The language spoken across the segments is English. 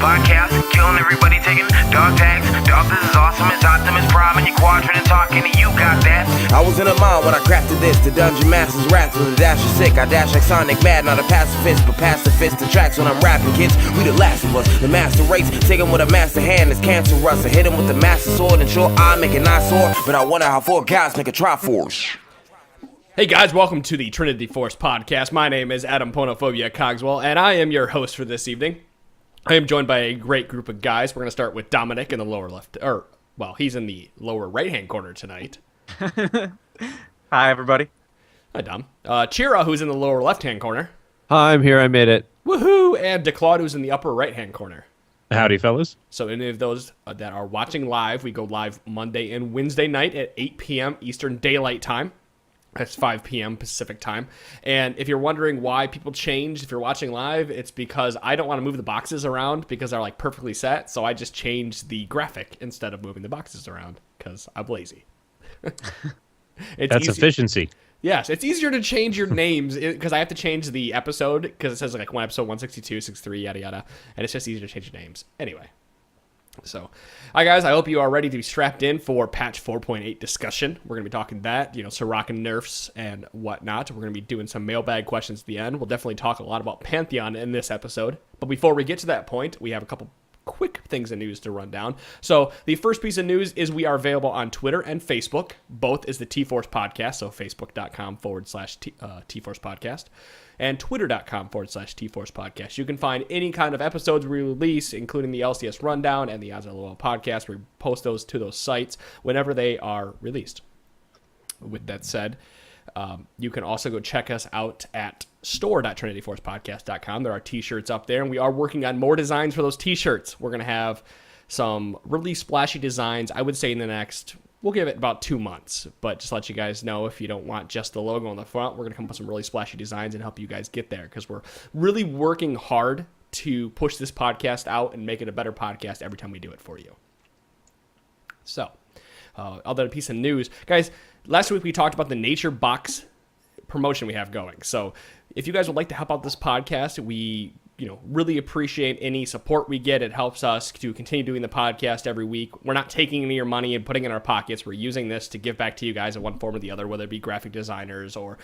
podcast, killing everybody, taking dog tags. Dog, this is awesome, it's Optimus Prime, and your quadrant is talking, and you got that. I was in a mind when I crafted this. The Dungeon Master's wrath with a dash of sick. I dash like Sonic Mad, not a pacifist, but pacifist the tracks when I'm rapping, kids. We the last of us, the master race. Take him with a master hand, it's cancerous. I hit him with the master sword, and sure I make a nice sword, but I wonder how four guys make a Triforce. Hey guys, welcome to the Trinity Force podcast. My name is Adam Ponophobia Cogswell, and I am your host for this evening. I am joined by a great group of guys. We're going to start with Dominic in the lower left, he's in the lower right-hand corner tonight. Hi, everybody. Hi, Dom. Chira, who's in the lower left-hand corner. Hi, I'm here. I made it. Woohoo! And DeClaude, who's in the upper right-hand corner. Howdy, fellas. So any of those that are watching live, we go live Monday and Wednesday night at 8 p.m. Eastern Daylight Time. That's 5 p.m. Pacific time. And if you're wondering why people change, if you're watching live, it's because I don't want to move the boxes around because they're like perfectly set. So I just changed the graphic instead of moving the boxes around because I'm lazy. That's efficiency. Yes, it's easier to change your names because I have to change the episode because it says like one episode 162, 63, yada yada. And it's just easier to change your names. Anyway. So, hi guys, I hope you are ready to be strapped in for patch 4.8 discussion. We're going to be talking that, Soraka nerfs and whatnot. We're going to be doing some mailbag questions at the end. We'll definitely talk a lot about Pantheon in this episode. But before we get to that point, we have a couple quick things of news to run down. So, the first piece of news is we are available on Twitter and Facebook. Both is the T-Force Podcast, so facebook.com/T-Force Podcast. And twitter.com/T-Force Podcast. You can find any kind of episodes we release, including the LCS Rundown and the Odds on LOL Podcast. We post those to those sites whenever they are released. With that said, you can also go check us out at store.trinityforcepodcast.com. There are t-shirts up there, and we are working on more designs for those t-shirts. We're going to have some really splashy designs, I would say in the next... We'll give it about 2 months, but just let you guys know if you don't want just the logo on the front, we're going to come up with some really splashy designs and help you guys get there because we're really working hard to push this podcast out and make it a better podcast every time we do it for you. So, other piece of news. Guys, last week we talked about the Nature Box promotion we have going. So, if you guys would like to help out this podcast, we... really appreciate any support we get. It helps us to continue doing the podcast every week. We're not taking any of your money and putting it in our pockets. We're using this to give back to you guys in one form or the other, whether it be graphic designers or,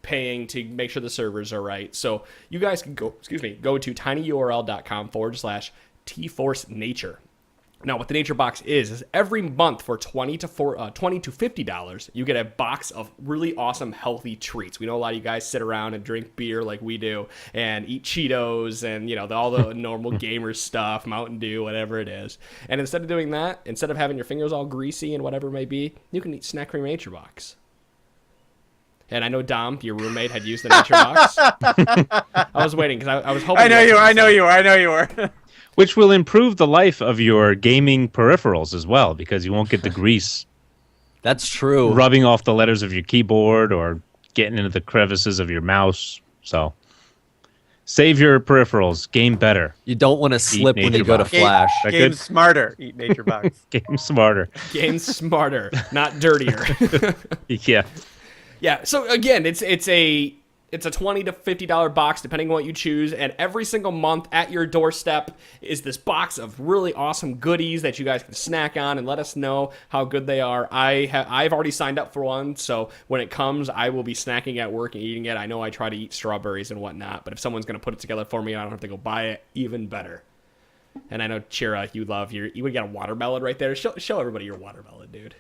paying to make sure the servers are right. So you guys can go to tinyurl.com/tforce nature. Now, what the Nature Box is every month for $20 to $50, you get a box of really awesome, healthy treats. We know a lot of you guys sit around and drink beer like we do and eat Cheetos and, all the normal gamer stuff, Mountain Dew, whatever it is. And instead of doing that, instead of having your fingers all greasy and whatever it may be, you can eat Snack Cream Nature Box. And I know, Dom, your roommate, had used the Nature Box. I was waiting because I was hoping... I know you were. Which will improve the life of your gaming peripherals as well, because you won't get the grease. That's true. Rubbing off the letters of your keyboard or getting into the crevices of your mouse. So, save your peripherals. Game better. You don't want to slip when you go to Box. Flash. Game smarter. Eat Nature Box. Game smarter. Game smarter, not dirtier. Yeah. Yeah, so again, it's a $20 to $50 box, depending on what you choose, and every single month at your doorstep is this box of really awesome goodies that you guys can snack on and let us know how good they are. I've already signed up for one, so when it comes, I will be snacking at work and eating it. I know I try to eat strawberries and whatnot, but if someone's going to put it together for me and I don't have to go buy it, even better. And I know, Chira, you would get a watermelon right there. Show everybody your watermelon, dude.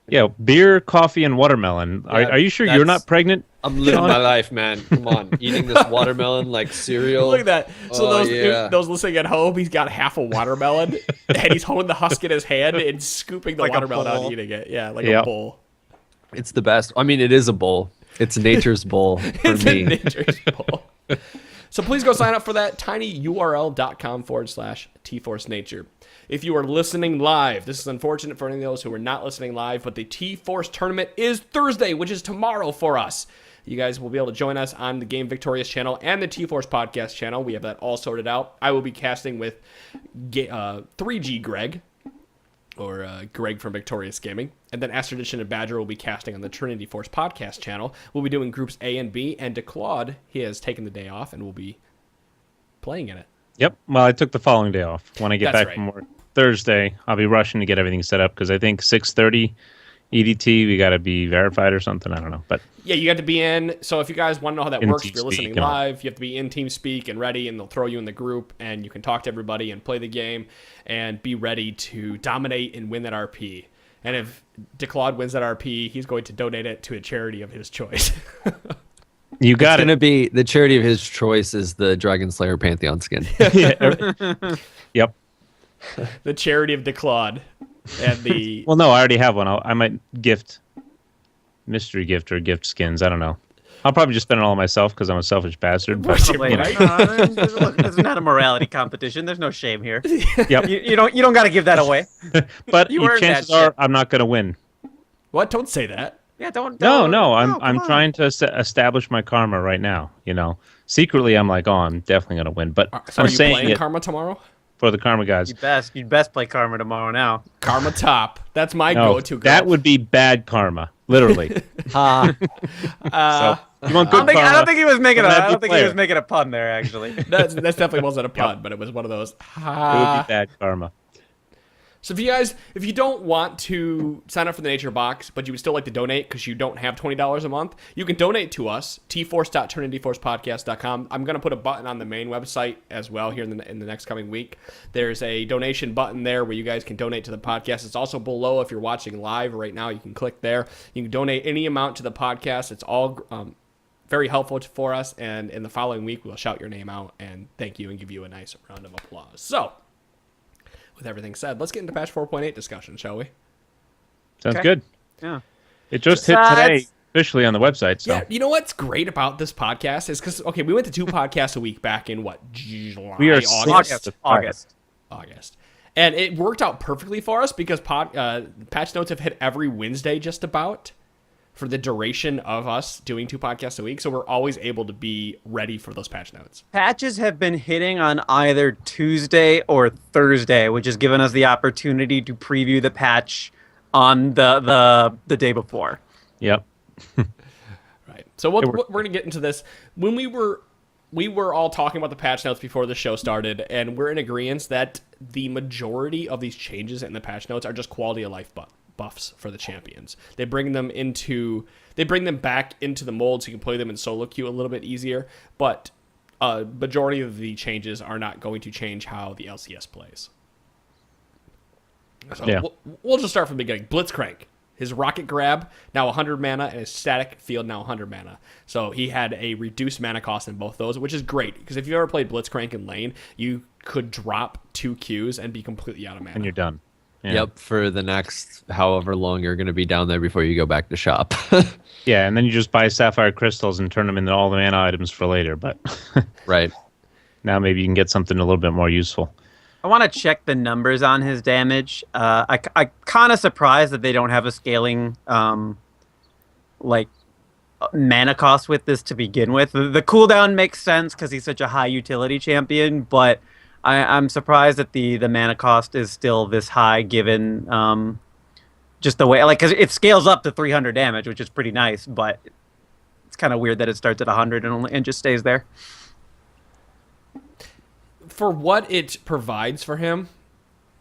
Yeah, beer, coffee, and watermelon. Yeah, are you sure you're not pregnant? I'm living my life, man. Come on. Eating this watermelon like cereal. Look at that. So yeah. those listening at home, he's got half a watermelon, and he's holding the husk in his hand and scooping the Like a watermelon out bowl. and eating it. Yeah, like a bowl. It's the best. I mean, it is a bowl. It's nature's bowl for It's me. a nature's bowl. So please go sign up for that, tinyurl.com/T-Force Nature. If you are listening live, this is unfortunate for any of those who are not listening live, but the T-Force tournament is Thursday, which is tomorrow for us. You guys will be able to join us on the Game Victorious channel and the T-Force podcast channel. We have that all sorted out. I will be casting with 3G Greg, or Greg from Victorious Gaming. And then Astradition and Badger will be casting on the Trinity Force podcast channel. We'll be doing groups A and B, and DeClaude, he has taken the day off and will be playing in it. Yep. Well, I took the following day off. When I get That's back right. from work Thursday, I'll be rushing to get everything set up because I think 6:30 EDT we got to be verified or something. I don't know, but Yeah, you have to be in. So if you guys want to know how that In works, if you're TeamSpeak listening and all. live, you have to be in TeamSpeak and ready, and they'll throw you in the group, and you can talk to everybody and play the game and be ready to dominate and win that RP. And if DeClaude wins that RP, he's going to donate it to a charity of his choice. you got It's it. gonna be the charity of his choice is the Dragon Slayer Pantheon skin. Yep. The charity of DeClaude. And the Well, no, I already have one. I might gift mystery gift or gift skins. I don't know. I'll probably just spend it all on myself because I'm a selfish bastard. But Probably, you know, right? Look, this is not a morality competition. There's no shame here. yep. You don't got to give that away. But You earned chances that are shit. I'm not going to win. what? Don't say that. Yeah, don't. No, I'm come on. trying to establish my karma right now. You know, secretly I'm like, oh, I'm definitely going to win. But So I'm are you saying playing it Karma tomorrow? for the karma guys. You'd best play Karma tomorrow now. Karma top. That's my No, go-to. Girl. that would be bad karma, literally. Ha. So you want I good don't think, karma? I don't think he was making a. then I'd I be don't think he was player. making a pun there. Actually, That's definitely wasn't a pun, but it was one of those. It would be bad karma. So if you don't want to sign up for the Nature Box, but you would still like to donate because you don't have $20 a month, you can donate to us, tforce.trinityforcepodcast.com. I'm going to put a button on the main website as well here in the next coming week. There's a donation button there where you guys can donate to the podcast. It's also below if you're watching live right now. You can click there. You can donate any amount to the podcast. It's all very helpful for us, and in the following week, we'll shout your name out and thank you and give you a nice round of applause. So, with everything said, let's get into patch 4.8 discussion, shall we? Sounds Okay. good. yeah. It just hit today officially on the website. So Yeah, you know what's great about this podcast is because, okay, we went to 2 podcasts a week back in, what, July, We are August? August. And it worked out perfectly for us because patch notes have hit every Wednesday just about for the duration of us doing 2 podcasts a week. So we're always able to be ready for those patch notes. Patches have been hitting on either Tuesday or Thursday, which has given us the opportunity to preview the patch on the day before. yep. Right. So we're going to get into this. When we were all talking about the patch notes before the show started, and we're in agreement that the majority of these changes in the patch notes are just quality of life buffs for the champions. They bring them back into the mold so you can play them in solo queue a little bit easier, but majority of the changes are not going to change how the LCS plays. So Yeah. we'll just start from the beginning. Blitzcrank. His rocket grab, now 100 mana, and his static field, now 100 mana. So he had a reduced mana cost in both those, which is great. Because if you ever played Blitzcrank in lane, you could drop 2 Qs and be completely out of mana. And you're done. Yeah. Yep, for the next however long you're going to be down there before you go back to shop. Yeah, and then you just buy sapphire crystals and turn them into all the mana items for later. But Right. now maybe you can get something a little bit more useful. I want to check the numbers on his damage. I kind of surprised that they don't have a scaling mana cost with this to begin with. The cooldown makes sense because he's such a high utility champion, but I'm surprised that the mana cost is still this high given just the way, because it scales up to 300 damage, which is pretty nice, but it's kind of weird that it starts at 100 and just stays there. For what it provides for him,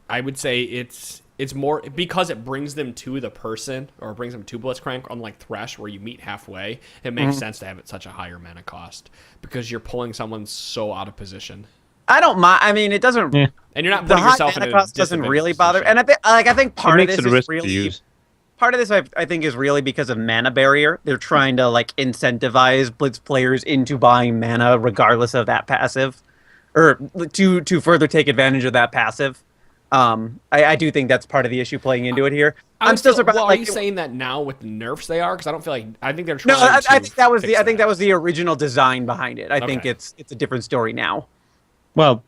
I would say it's more because it brings them to the person or brings them to Blitzcrank, unlike Thresh where you meet halfway. It makes sense to have it such a higher mana cost because you're pulling someone so out of position. I don't mind. I mean, it doesn't. Yeah. And you're not The putting high yourself in mana a cost doesn't really disadvantaged bother. position. And I think part it of makes this it a is risk really to use. part of this. I think is really because of mana barrier. They're trying to incentivize Blitz players into buying mana regardless of that passive, or to further take advantage of that passive. I do think that's part of the issue playing into it here. I'm still surprised. Well, are you saying that now with the nerfs they are? Because I don't feel like I think they're trying. No, I to think that was fix I think that was the original design behind it. I think Okay. it's a different story now. Well,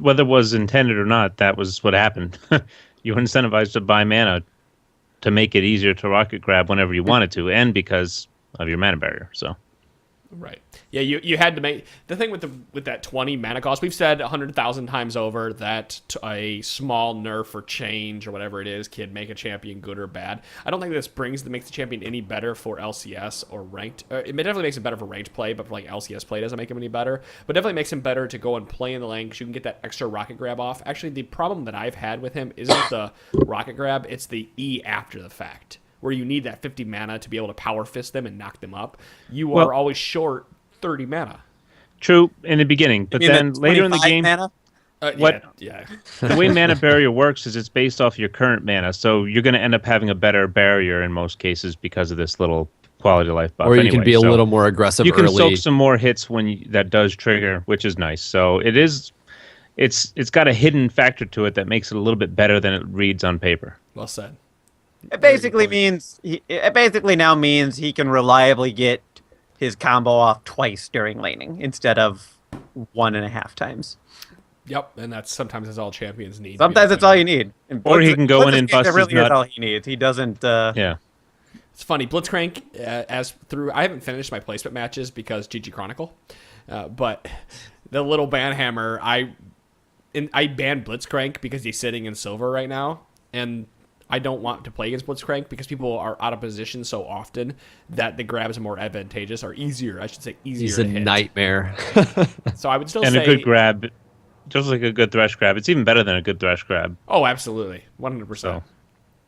whether it was intended or not, that was what happened. You were incentivized to buy mana to make it easier to rocket grab whenever you wanted to, and because of your mana barrier. So Right. Yeah, you had to make the thing with that 20 mana cost. We've said 100,000 times over that a small nerf or change or whatever it is can make a champion good or bad. I don't think this makes the champion any better for LCS or ranked. It definitely makes it better for ranked play, but for like LCS play doesn't make him any better. But definitely makes him better to go and play in the lane because you can get that extra rocket grab off. Actually, the problem that I've had with him isn't the rocket grab; it's the E after the fact, where you need that 50 mana to be able to power fist them and knock them up. You are always short 30 mana. True in the beginning, but then later in the game, mana? The way mana barrier works is it's based off your current mana, so you're going to end up having a better barrier in most cases because of this little quality of life buff. Or you can be a little more aggressive early. You can soak some more hits that does trigger, which is nice. So it's got a hidden factor to it that makes it a little bit better than it reads on paper. Well said. It basically now means he can reliably get his combo off twice during laning instead of 1.5 times. Yep, and sometimes that's all champions need. Sometimes that's all you need. Or he can go in and bust his nut. Is all he needs. He doesn't. Yeah. It's funny. Blitzcrank, I haven't finished my placement matches because GG Chronicle, but the little banhammer, I banned Blitzcrank because he's sitting in silver right now, and I don't want to play against Blitzcrank because people are out of position so often that the grabs are more advantageous, or easier, I should say, easier He's to a hit. nightmare. So I would still and say... a good grab, just like a good Thresh grab. It's even better than a good Thresh grab. Oh, absolutely. 100%.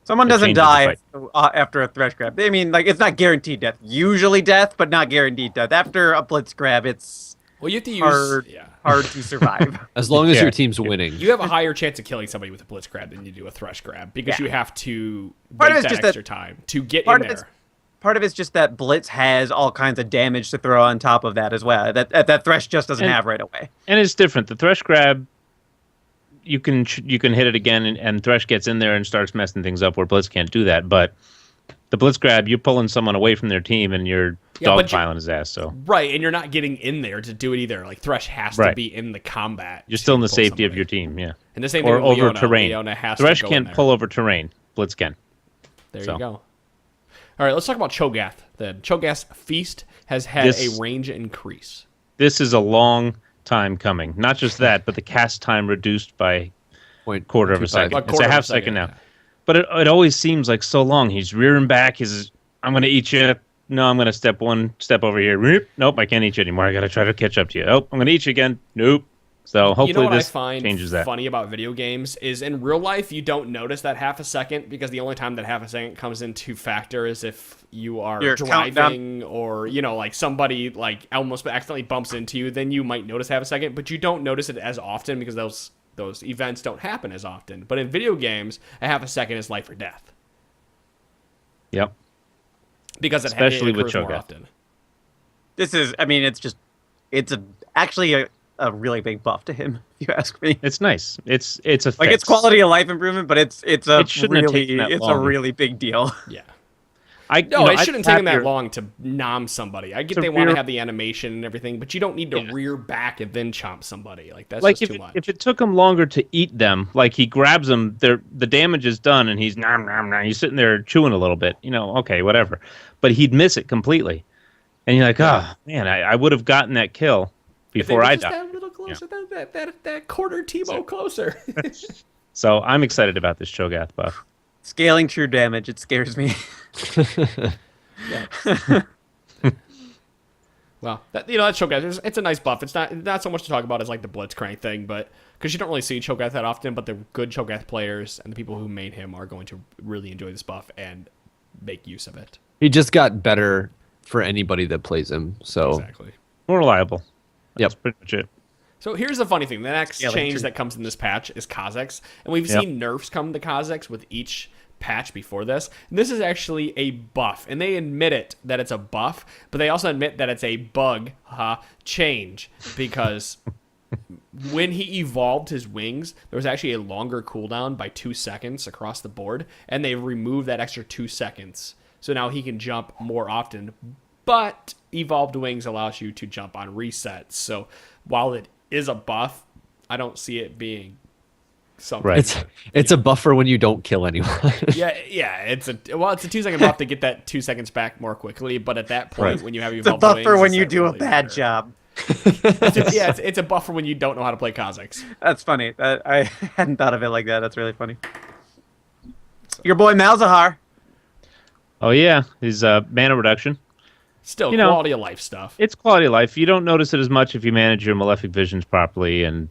Someone doesn't die after a Thresh grab. I mean, like, it's not guaranteed death. Usually death, but not guaranteed death. After a Blitz grab, it's you have to use... hard to survive. As long as your team's winning. You have a higher chance of killing somebody with a Blitz grab than you do a Thresh grab because you have to Part wait of it's that just extra time to get in there. Part of it's just that Blitz has all kinds of damage to throw on top of that as well. That Thresh just doesn't have right away. And it's different. The Thresh grab, you can hit it again, and Thresh gets in there and starts messing things up where Blitz can't do that. But the Blitz grab, you're pulling someone away from their team, and you're dogpiling his ass. So right, and you're not getting in there to do it either. Like Thresh has to be in the combat. You're still in the safety of your team, yeah. And the same or thing with over Leona. terrain. Leona has Thresh to go can't pull over terrain. Blitz can. There you go. All right, let's talk about Cho'Gath then. Cho'Gath's Feast has had a range increase. This is a long time coming. Not just that, but the cast time reduced by quarter of a second. It's a half second now. But it always seems like so long. He's rearing back. I'm going to eat you. No, I'm going to step over here. Nope, I can't eat you anymore. I got to try to catch up to you. Oh, I'm going to eat you again. Nope. So hopefully this changes that. I find funny about video games is in real life you don't notice that half a second because the only time that half a second comes into factor is if you're driving or like somebody like almost accidentally bumps into you, then you might notice half a second, but you don't notice it as often because those events don't happen as often. But in video games, a half a second is life or death. Yep. Because especially with more often. This is, I mean, it's actually a really big buff to him, if you ask me. It's nice. It's a fix. Like, it's quality of life improvement, but it's a really big deal. Yeah. It shouldn't take them that long to nom somebody. I get they want to have the animation and everything, but you don't need to rear back and then chomp somebody. Like, that's just too much. If it took him longer to eat them, like he grabs them, the damage is done, and he's nom, nom, nom. He's sitting there chewing a little bit. Okay, whatever. But he'd miss it completely. And you're like, oh, man, I would have gotten that kill before I died. That little closer, that quarter Tebow closer. So I'm excited about this Cho'Gath buff. Scaling true damage, it scares me. Well, that Cho'Gath, it's a nice buff. It's not so much to talk about as like the Blitzcrank thing, but because you don't really see Cho'Gath that often, but the good Cho'Gath players and the people who made him are going to really enjoy this buff and make use of it. He just got better for anybody that plays him. So exactly. More reliable. That's pretty much it. So here's the funny thing. The next change that comes in this patch is Kha'Zix. And we've seen nerfs come to Kha'Zix with each patch before this. And this is actually a buff. And they admit it that it's a buff, but they also admit that it's a bug change. Because when he evolved his wings, there was actually a longer cooldown by 2 seconds across the board. And they removed that extra 2 seconds. So now he can jump more often. But evolved wings allows you to jump on resets. So while it is a buff, I don't see it being something. Right. It's a buffer when you don't kill anyone. Yeah, it's a 2-second buff to get that 2 seconds back more quickly. But at that point, Right. when you have your It's a bubble buffer wings, when does you that do a really bad matter? job. It's a buffer when you don't know how to play Kazakhs. That's funny. I hadn't thought of it like that. That's really funny. Your boy Malzahar. Oh yeah, his mana reduction. Still, You know, quality of life stuff. It's quality of life. You don't notice it as much if you manage your malefic visions properly and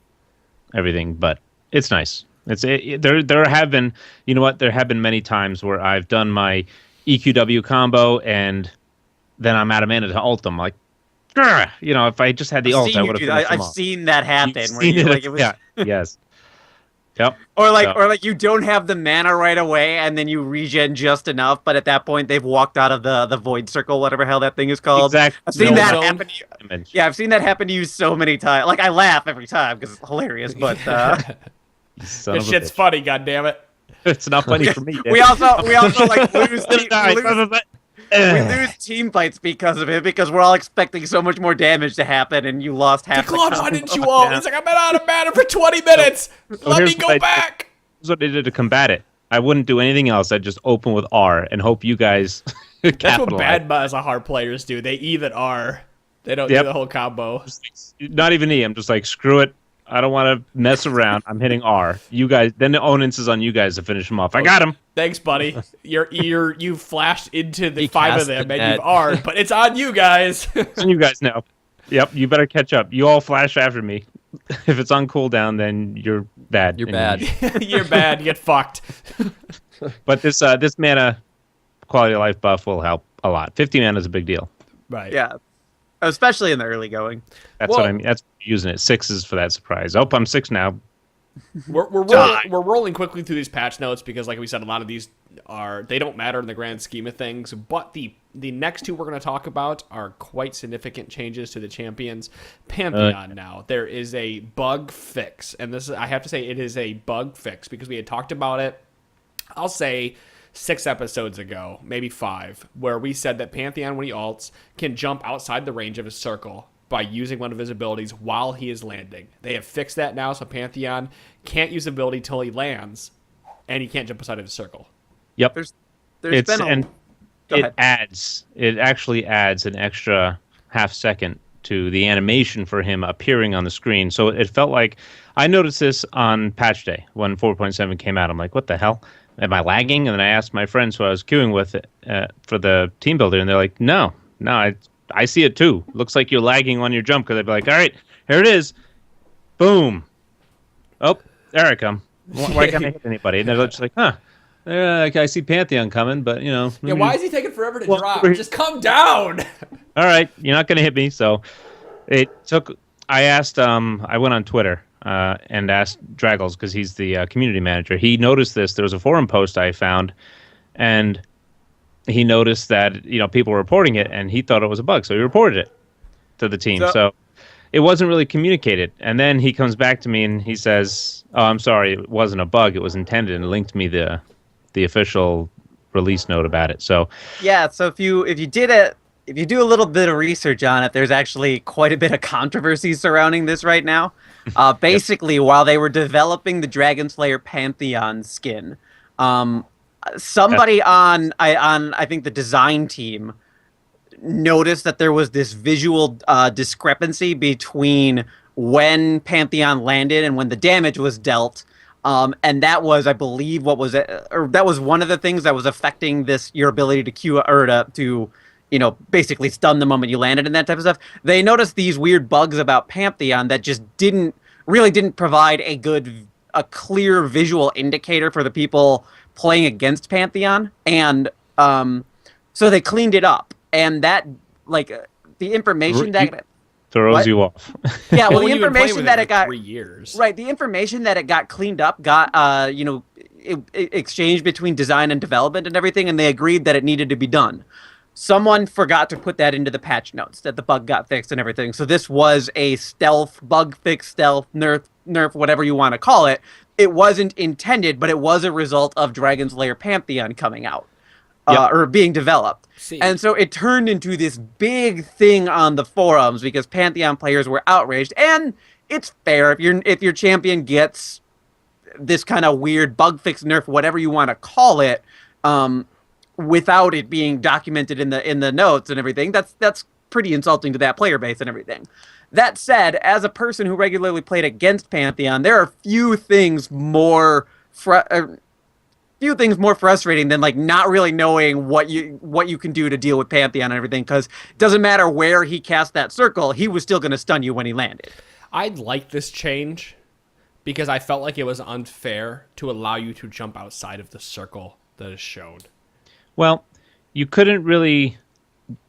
everything, but it's nice. There have been, you know what? There have been many times where I've done my EQW combo and then I'm out of mana to ult them. Like, grr! You know, if I just had the ult, I would have finished them I've off. seen that happen. You've Where seen you, it? like, it was, Yeah. Yes. Yep. or So- like you don't have the mana right away, and then you regen just enough. But at that point, they've walked out of the void circle, whatever hell that thing is called. Exactly. I've seen No that zone. happen. To you. Image. Yeah, I've seen that happen to you so many times. Like I laugh every time because it's hilarious. But Son This of a shit's bitch. funny, goddammit. It's not funny for me. we also like lose. We Ugh. lose team fights because of it, because we're all expecting so much more damage to happen, and you lost half the Clubs, combo. why didn't you all? He's like, I've been out of mana for 20 minutes. Let me here's go what I did. back. Here's what I did to combat it. I wouldn't do anything else. I'd just open with R and hope you guys That's what capitalize. bad Mazahar players do. They even are. They don't Yep. do the whole combo. Not even E. I'm just like, screw it. I don't want to mess around. I'm hitting R. You guys, then the onus is on you guys to finish him off. I got him. Thanks, buddy. You flashed into the He 5 of cast them the and net. you've R'd, but it's on you guys. And you guys know. Yep, you better catch up. You all flash after me. If it's on cooldown, then you're bad. You're And bad. You're bad. Get fucked. But this mana quality of life buff will help a lot. 50 mana is a big deal. Right. Yeah, especially in the early going. That's Well- what I mean. That's using it. 6 is for that surprise. Oh, I'm 6 now. We're rolling quickly through these patch notes because, like we said, a lot of these they don't matter in the grand scheme of things. But the next two we're going to talk about are quite significant changes to the champions. Pantheon now. There is a bug fix, and I have to say it is a bug fix because we had talked about it, I'll say 6 episodes ago, maybe 5, where we said that Pantheon, when he ults, can jump outside the range of his circle by using one of his abilities while he is landing. They have fixed that now, so Pantheon can't use the ability till he lands, and he can't jump outside of his circle. Yep. There's It's been a and Go it ahead. it actually adds an extra half second to the animation for him appearing on the screen. So it felt like I noticed this on patch day when 4.7 came out. I'm like, what the hell? Am I lagging? And then I asked my friends who I was queuing with for the team builder, and they're like, no, I see it too. Looks like you're lagging on your jump, because I'd be like, all right, here it is. Boom. Oh, there I come. Why can't I hit anybody? And they're just like, huh. I see Pantheon coming, but, you know. Yeah, why is he taking forever to Well, drop? we're- Just come down! All right, you're not going to hit me. So it took. I asked. I went on Twitter and asked Draggles, because he's the community manager. He noticed this. There was a forum post I found, and he noticed that people were reporting it, and he thought it was a bug, so he reported it to the team. So it wasn't really communicated. And then he comes back to me and he says, "Oh, I'm sorry, it wasn't a bug. It was intended," and linked me the official release note about it. So Yeah, so if you do a little bit of research on it, there's actually quite a bit of controversy surrounding this right now. Basically, while they were developing the Dragon Slayer Pantheon skin, somebody on I think the design team noticed that there was this visual discrepancy between when Pantheon landed and when the damage was dealt. And that was, I believe, that was one of the things that was affecting your ability to queue or to basically stun the moment you landed and that type of stuff. They noticed these weird bugs about Pantheon that just didn't provide a clear visual indicator for the people playing against Pantheon, and so they cleaned it up, and that the information that. throws What? you off. Yeah, well, the When you've been playing information with that it it for got 3 years. right, the information that it got cleaned up got exchanged between design and development and everything, and they agreed that it needed to be done. Someone forgot to put that into the patch notes that the bug got fixed and everything. So this was a stealth bug fix, stealth nerf, whatever you want to call it. It wasn't intended, but it was a result of Dragon Slayer Pantheon coming out. Yep. Or being developed. See. And so it turned into this big thing on the forums because Pantheon players were outraged. And it's fair if your champion gets this kind of weird bug fix nerf, whatever you want to call it, without it being documented in the notes and everything. That's pretty insulting to that player base and everything. That said, as a person who regularly played against Pantheon, there are few things more frustrating than like not really knowing what you can do to deal with Pantheon and everything, because it doesn't matter where he cast that circle, he was still going to stun you when he landed. I like this change because I felt like it was unfair to allow you to jump outside of the circle that is shown. Well, you couldn't really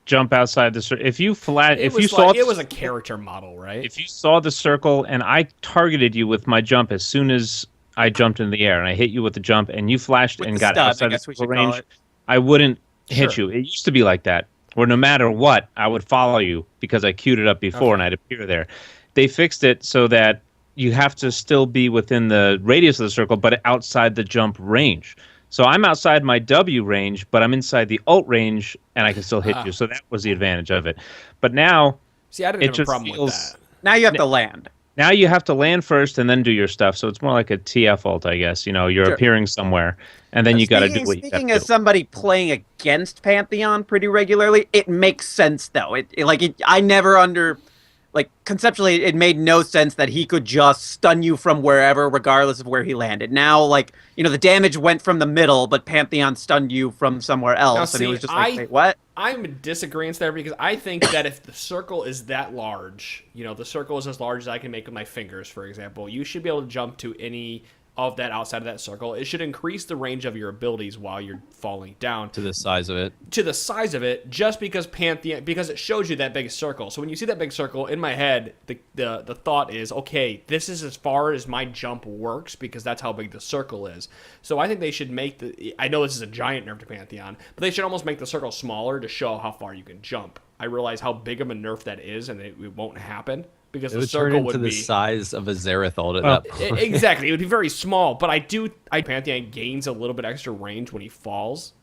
jump outside the circle. If you saw it was a character model, right? If you saw the circle and I targeted you with my jump as soon as I jumped in the air and I hit you with the jump and you flashed with and the got stun, outside the range, I wouldn't hit you. It used to be like that, where no matter what, I would follow you because I queued it up before and I'd appear there. They fixed it so that you have to still be within the radius of the circle, but outside the jump range. So I'm outside my W range, but I'm inside the ult range, and I can still hit you. So that was the advantage of it. But now, I didn't have a problem with that. Now you have to land. Now you have to land first and then do your stuff. So it's more like a TF ult, I guess. You know, you're appearing somewhere, and then you got to do what you have to do. Speaking as somebody playing against Pantheon pretty regularly, it makes sense though. I never conceptually, it made no sense that he could just stun you from wherever, regardless of where he landed. Now, the damage went from the middle, but Pantheon stunned you from somewhere else, and it was just wait, what? I'm in disagreement there because I think that if the circle is that large, the circle is as large as I can make with my fingers, for example, you should be able to jump to any of that outside of that circle. It should increase the range of your abilities while you're falling down. To the size of it. Just because Pantheon, because it shows you that big circle. So when you see that big circle, in my head, the thought is, okay, this is as far as my jump works because that's how big the circle is. So I think they should make I know this is a giant nerf to Pantheon, but they should almost make the circle smaller to show how far you can jump. I realize how big of a nerf that is, and it won't happen. Because the circle would be the size of a Xerath ult at that point. Exactly, it would be very small. But Pantheon gains a little bit extra range when he falls.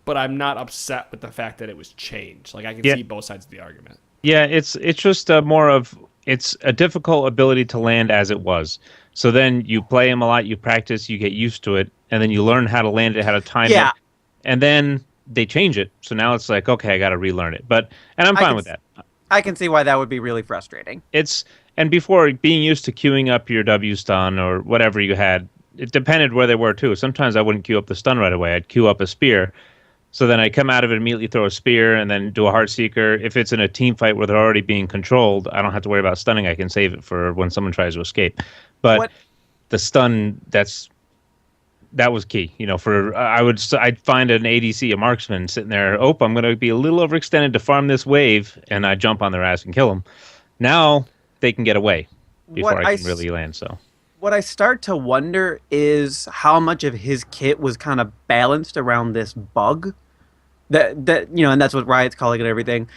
But I'm not upset with the fact that it was changed. I can see both sides of the argument. Yeah, it's just it's a difficult ability to land as it was. So then you play him a lot, you practice, you get used to it, and then you learn how to land it, how to time it, and then they change it. So now it's like, okay, I got to relearn it. And I'm fine with that. I can see why that would be really frustrating. And before, being used to queuing up your W stun or whatever you had, it depended where they were too. Sometimes I wouldn't queue up the stun right away. I'd queue up a spear. So then I come out of it, immediately throw a spear, and then do a Heart Seeker. If it's in a team fight where they're already being controlled, I don't have to worry about stunning. I can save it for when someone tries to escape. But the stun, that was key. I'd find an ADC, a marksman, sitting there. I'm going to be a little overextended to farm this wave, and I jump on their ass and kill them. Now they can get away before I can really land. So what I start to wonder is how much of his kit was kind of balanced around this bug. And that's what Riot's calling it and everything.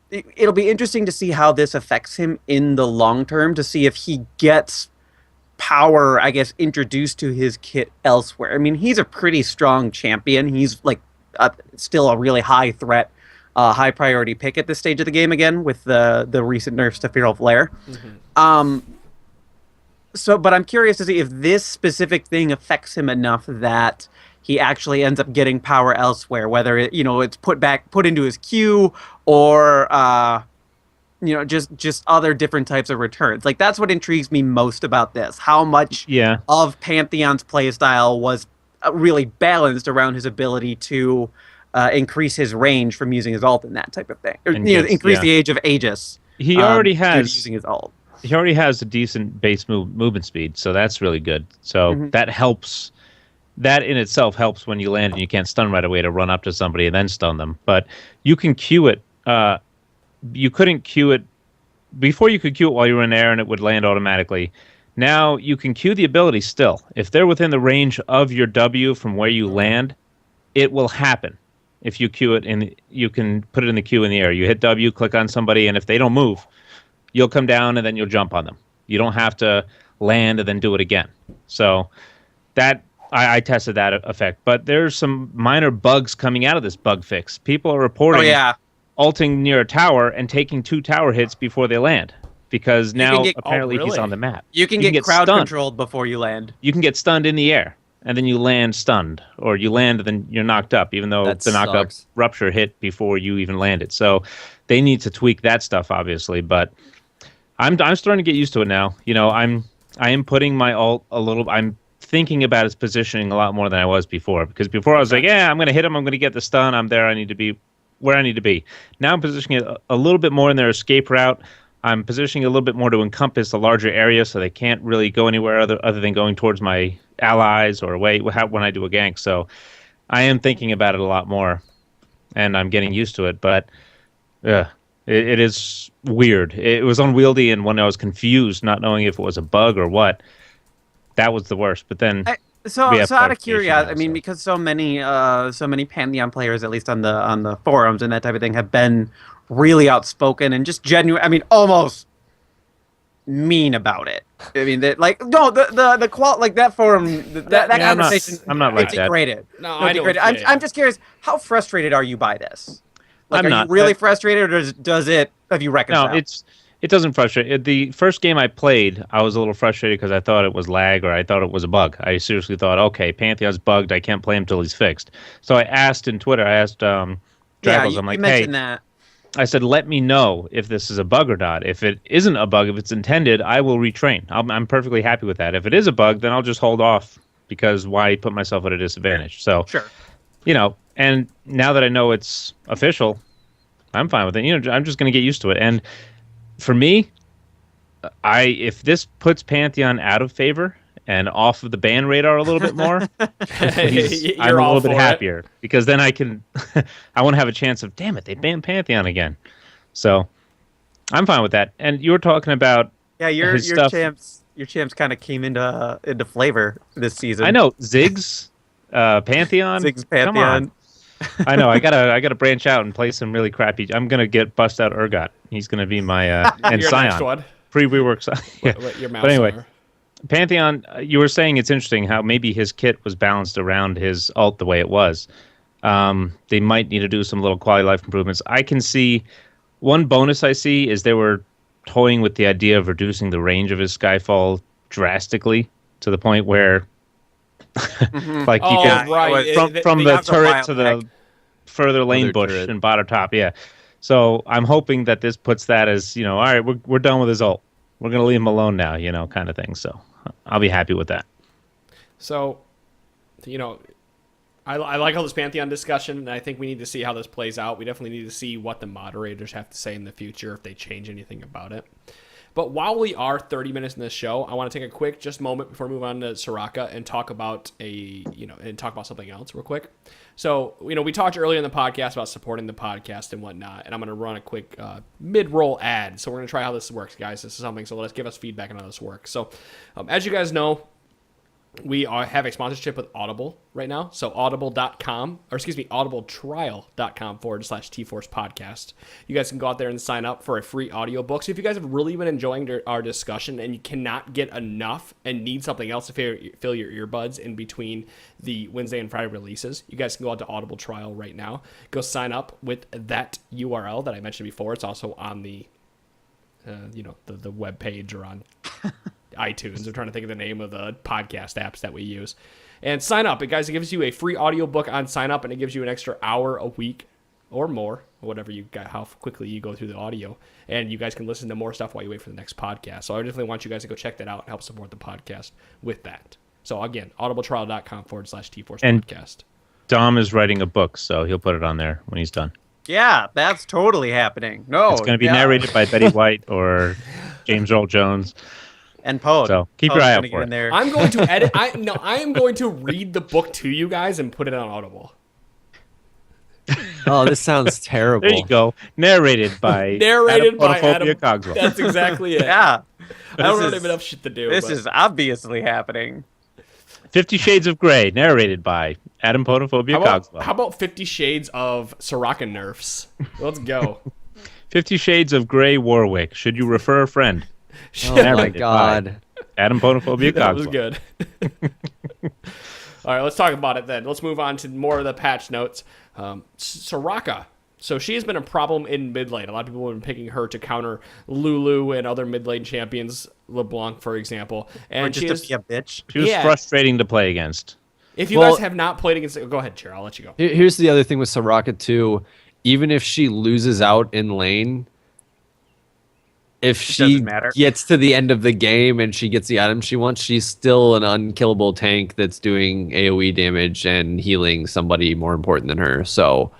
It'll be interesting to see how this affects him in the long term, to see if he gets power, I guess, introduced to his kit elsewhere. I mean, he's a pretty strong champion. He's still a really high threat, high priority pick at this stage of the game again with the recent nerfs to Feral Flare. Mm-hmm. But I'm curious to see if this specific thing affects him enough that he actually ends up getting power elsewhere, whether it's put into his queue or just other different types of returns. That's what intrigues me most about this. How much of Pantheon's playstyle was really balanced around his ability to increase his range from using his ult and that type of thing. Or, increase the age of Aegis. He already has using his ult. He already has a decent base movement speed, so that's really good. So that helps. That in itself helps when you land and you can't stun right away to run up to somebody and then stun them. But you can queue it. You couldn't queue it before. You could queue it while you were in air and it would land automatically. Now you can queue the ability still. If they're within the range of your W from where you land, it will happen. If you queue it and you can put it in the queue in the air. You hit W, click on somebody, and if they don't move, you'll come down and then you'll jump on them. You don't have to land and then do it again. So that I tested that effect. But there's some minor bugs coming out of this bug fix. People are reporting ulting near a tower and taking 2 tower hits before they land. because now apparently he's on the map. You can get crowd controlled before you land. You can get stunned in the air, and then you land stunned, or you land and then you're knocked up, even though the knock-up rupture hit before you even landed. So they need to tweak that stuff, obviously. But I'm starting to get used to it now. You know, I am putting my ult a little. I'm thinking about its positioning a lot more than I was before. Because before I was like, yeah, I'm going to hit him. I'm going to get the stun. I'm there. I need to be where I need to be. Now I'm positioning it a little bit more in their escape route. I'm positioning it a little bit more to encompass a larger area, so they can't really go anywhere other than going towards my allies or away when I do a gank. So I am thinking about it a lot more, and I'm getting used to it. But it is weird. It was unwieldy, and when I was confused, not knowing if it was a bug or what, that was the worst. But then, so out of curiosity, I mean, because so many Pantheon players, at least on the forums and that type of thing, have been really outspoken and just genuine. I mean, almost mean about it. I mean, that that forum, that conversation. I'm not like that. Degraded. No, I don't. I'm just curious. How frustrated are you by this? Like, I'm not. You really frustrated, or does it? Have you reconciled? No, it doesn't frustrate. The first game I played, I was a little frustrated because I thought it was lag or I thought it was a bug. I seriously thought, okay, Pantheon's bugged. I can't play him till he's fixed. So I asked in Twitter. I asked Draggles. I'm like, hey. That. I said, let me know if this is a bug or not. If it isn't a bug, if it's intended, I will retrain. I'm perfectly happy with that. If it is a bug, then I'll just hold off because why put myself at a disadvantage? So, sure. You know, and now that I know it's official, I'm fine with it. You know, I'm just going to get used to it. And for me, if this puts Pantheon out of favor and off of the ban radar a little bit more, I'm a little bit happier because then I can, I won't have a chance of, damn it, they banned Pantheon again. So I'm fine with that. And you were talking about your champs kind of came into flavor this season. I know Ziggs, Pantheon, Pantheon. Come on. I know. I gotta branch out and play some really crappy. I'm gonna bust out Urgot. He's gonna be my and your Scion. Next one. Pre-rework Scion. Yeah. But anyway, Pantheon. You were saying it's interesting how maybe his kit was balanced around his ult the way it was. They might need to do some little quality of life improvements. I can see one bonus I see is they were toying with the idea of reducing the range of his Skyfall drastically to the point where. Like you can from the turret to the further lane bush and bottom top, yeah. So I'm hoping that this puts that as, you know, all right, we're done with his ult. We're gonna leave him alone now, you know, kind of thing. So I'll be happy with that. So, you know, I like all this Pantheon discussion, and I think we need to see how this plays out. We definitely need to see what the moderators have to say in the future if they change anything about it. But while we are 30 minutes in this show, I want to take a quick moment before we move on to Soraka and talk about something else real quick. So, you know, we talked earlier in the podcast about supporting the podcast and whatnot, and I'm going to run a quick mid-roll ad. So we're going to try how this works, guys. This is something, so let's give us feedback on how this works. So, as you guys know, we have a sponsorship with Audible right now. So audibletrial.com/T-Force podcast. You guys can go out there and sign up for a free audiobook. So if you guys have really been enjoying our discussion and you cannot get enough and need something else to fill your earbuds in between the Wednesday and Friday releases, you guys can go out to Audible Trial right now. Go sign up with that URL that I mentioned before. It's also on the the web page or on iTunes. I'm trying to think of the name of the podcast apps that we use. And sign up. It gives you a free audiobook on sign up, and it gives you an extra hour a week or more, whatever you got, how quickly you go through the audio. And you guys can listen to more stuff while you wait for the next podcast. So I definitely want you guys to go check that out and help support the podcast with that. So again, audibletrial.com/T-Force podcast. Dom is writing a book, so he'll put it on there when he's done. Yeah, that's totally happening. No, it's going to be narrated by Betty White or James Earl Jones. And Poe. So keep your eye out for it. I'm going to edit. I am going to read the book to you guys and put it on Audible. Oh, this sounds terrible. There you go. Narrated by Adam. Cogswell. That's exactly it. Yeah. I don't really have enough shit to do. This is obviously happening. 50 Shades of Grey, narrated by Adam Potophobia Cogswell. How about 50 Shades of Soraka nerfs? Let's go. 50 Shades of Grey Warwick. Should you refer a friend? Oh my God. Adam Potophobia Cogswell. That was good. All right, let's talk about it then. Let's move on to more of the patch notes. Soraka So she has been a problem in mid lane. A lot of people have been picking her to counter Lulu and other mid lane champions, LeBlanc, for example. And or just to be a bitch. She was frustrating to play against. If you guys have not played against... Go ahead, Chair. I'll let you go. Here's the other thing with Soraka, too. Even if she loses out in lane, if she gets to the end of the game and she gets the item she wants, she's still an unkillable tank that's doing AoE damage and healing somebody more important than her. So,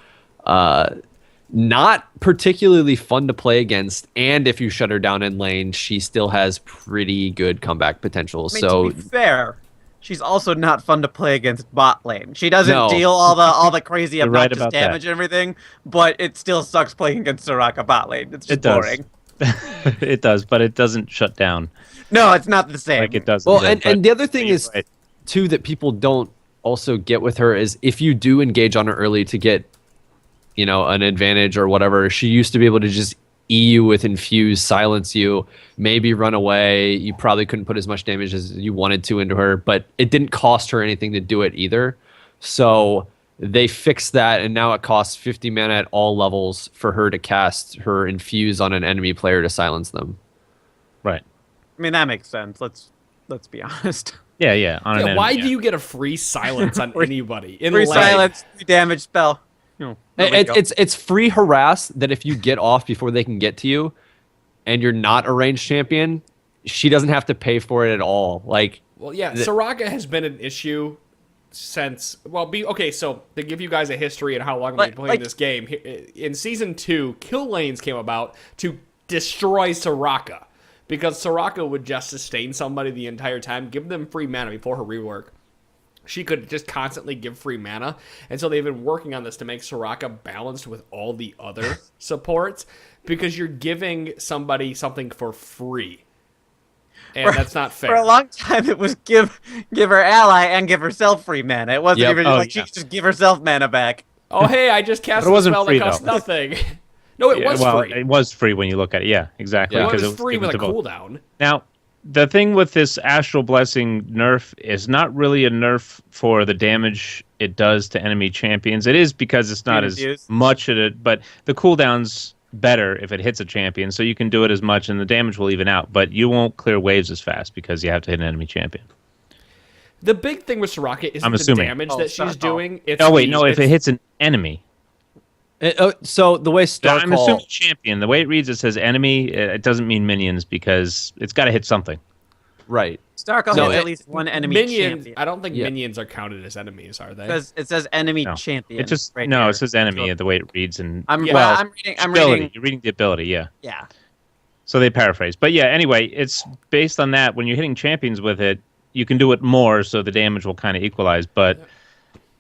not particularly fun to play against. And if you shut her down in lane, she still has pretty good comeback potential. To be fair, she's also not fun to play against bot lane. She doesn't deal all the crazy obnoxious damage and everything, but it still sucks playing against Soraka bot lane. It's just boring. It does, but it doesn't shut down. No, it's not the same. Like it doesn't. Well, and the other thing is, too, that people don't also get with her is if you do engage on her early to get, an advantage or whatever, she used to be able to just E you with Infuse, silence you, maybe run away. You probably couldn't put as much damage as you wanted to into her, but it didn't cost her anything to do it either. So they fixed that, and now it costs 50 mana at all levels for her to cast her Infuse on an enemy player to silence them. Right. I mean, that makes sense. Let's be honest. Yeah. Why do you get a free silence on anybody? Free silence, free damage spell. It's free harass that if you get off before they can get to you, and you're not a ranged champion, she doesn't have to pay for it at all. Soraka has been an issue since so to give you guys a history and how long I've been playing this game, in season 2 kill lanes came about to destroy Soraka because Soraka would just sustain somebody the entire time, give them free mana before her rework. She could just constantly give free mana, and so they've been working on this to make Soraka balanced with all the other supports, because you're giving somebody something for free. And that's not fair. For a long time, it was give her ally and give herself free mana. It wasn't she could just give herself mana back. Oh, hey, I just cast a spell that costs nothing. No, it was free. It was free when you look at it. Yeah, exactly. It was free with a cooldown. Now, the thing with this Astral Blessing nerf is not really a nerf for the damage it does to enemy champions. It is because it's not as much at it, but the cooldown's better if it hits a champion, so you can do it as much and the damage will even out, but you won't clear waves as fast because you have to hit an enemy champion. The big thing with Soraka is the damage that she's doing. If it hits an enemy. So the way I'm assuming champion. The way it reads, it says enemy. It doesn't mean minions because it's got to hit something. Right. Starcall hits at least one enemy champion. I don't think minions are counted as enemies, are they? Because it says enemy champion. It just it says enemy the way it reads, and I'm reading. You're reading the ability, Yeah. So they paraphrase, but anyway, it's based on that. When you're hitting champions with it, you can do it more, so the damage will kind of equalize, but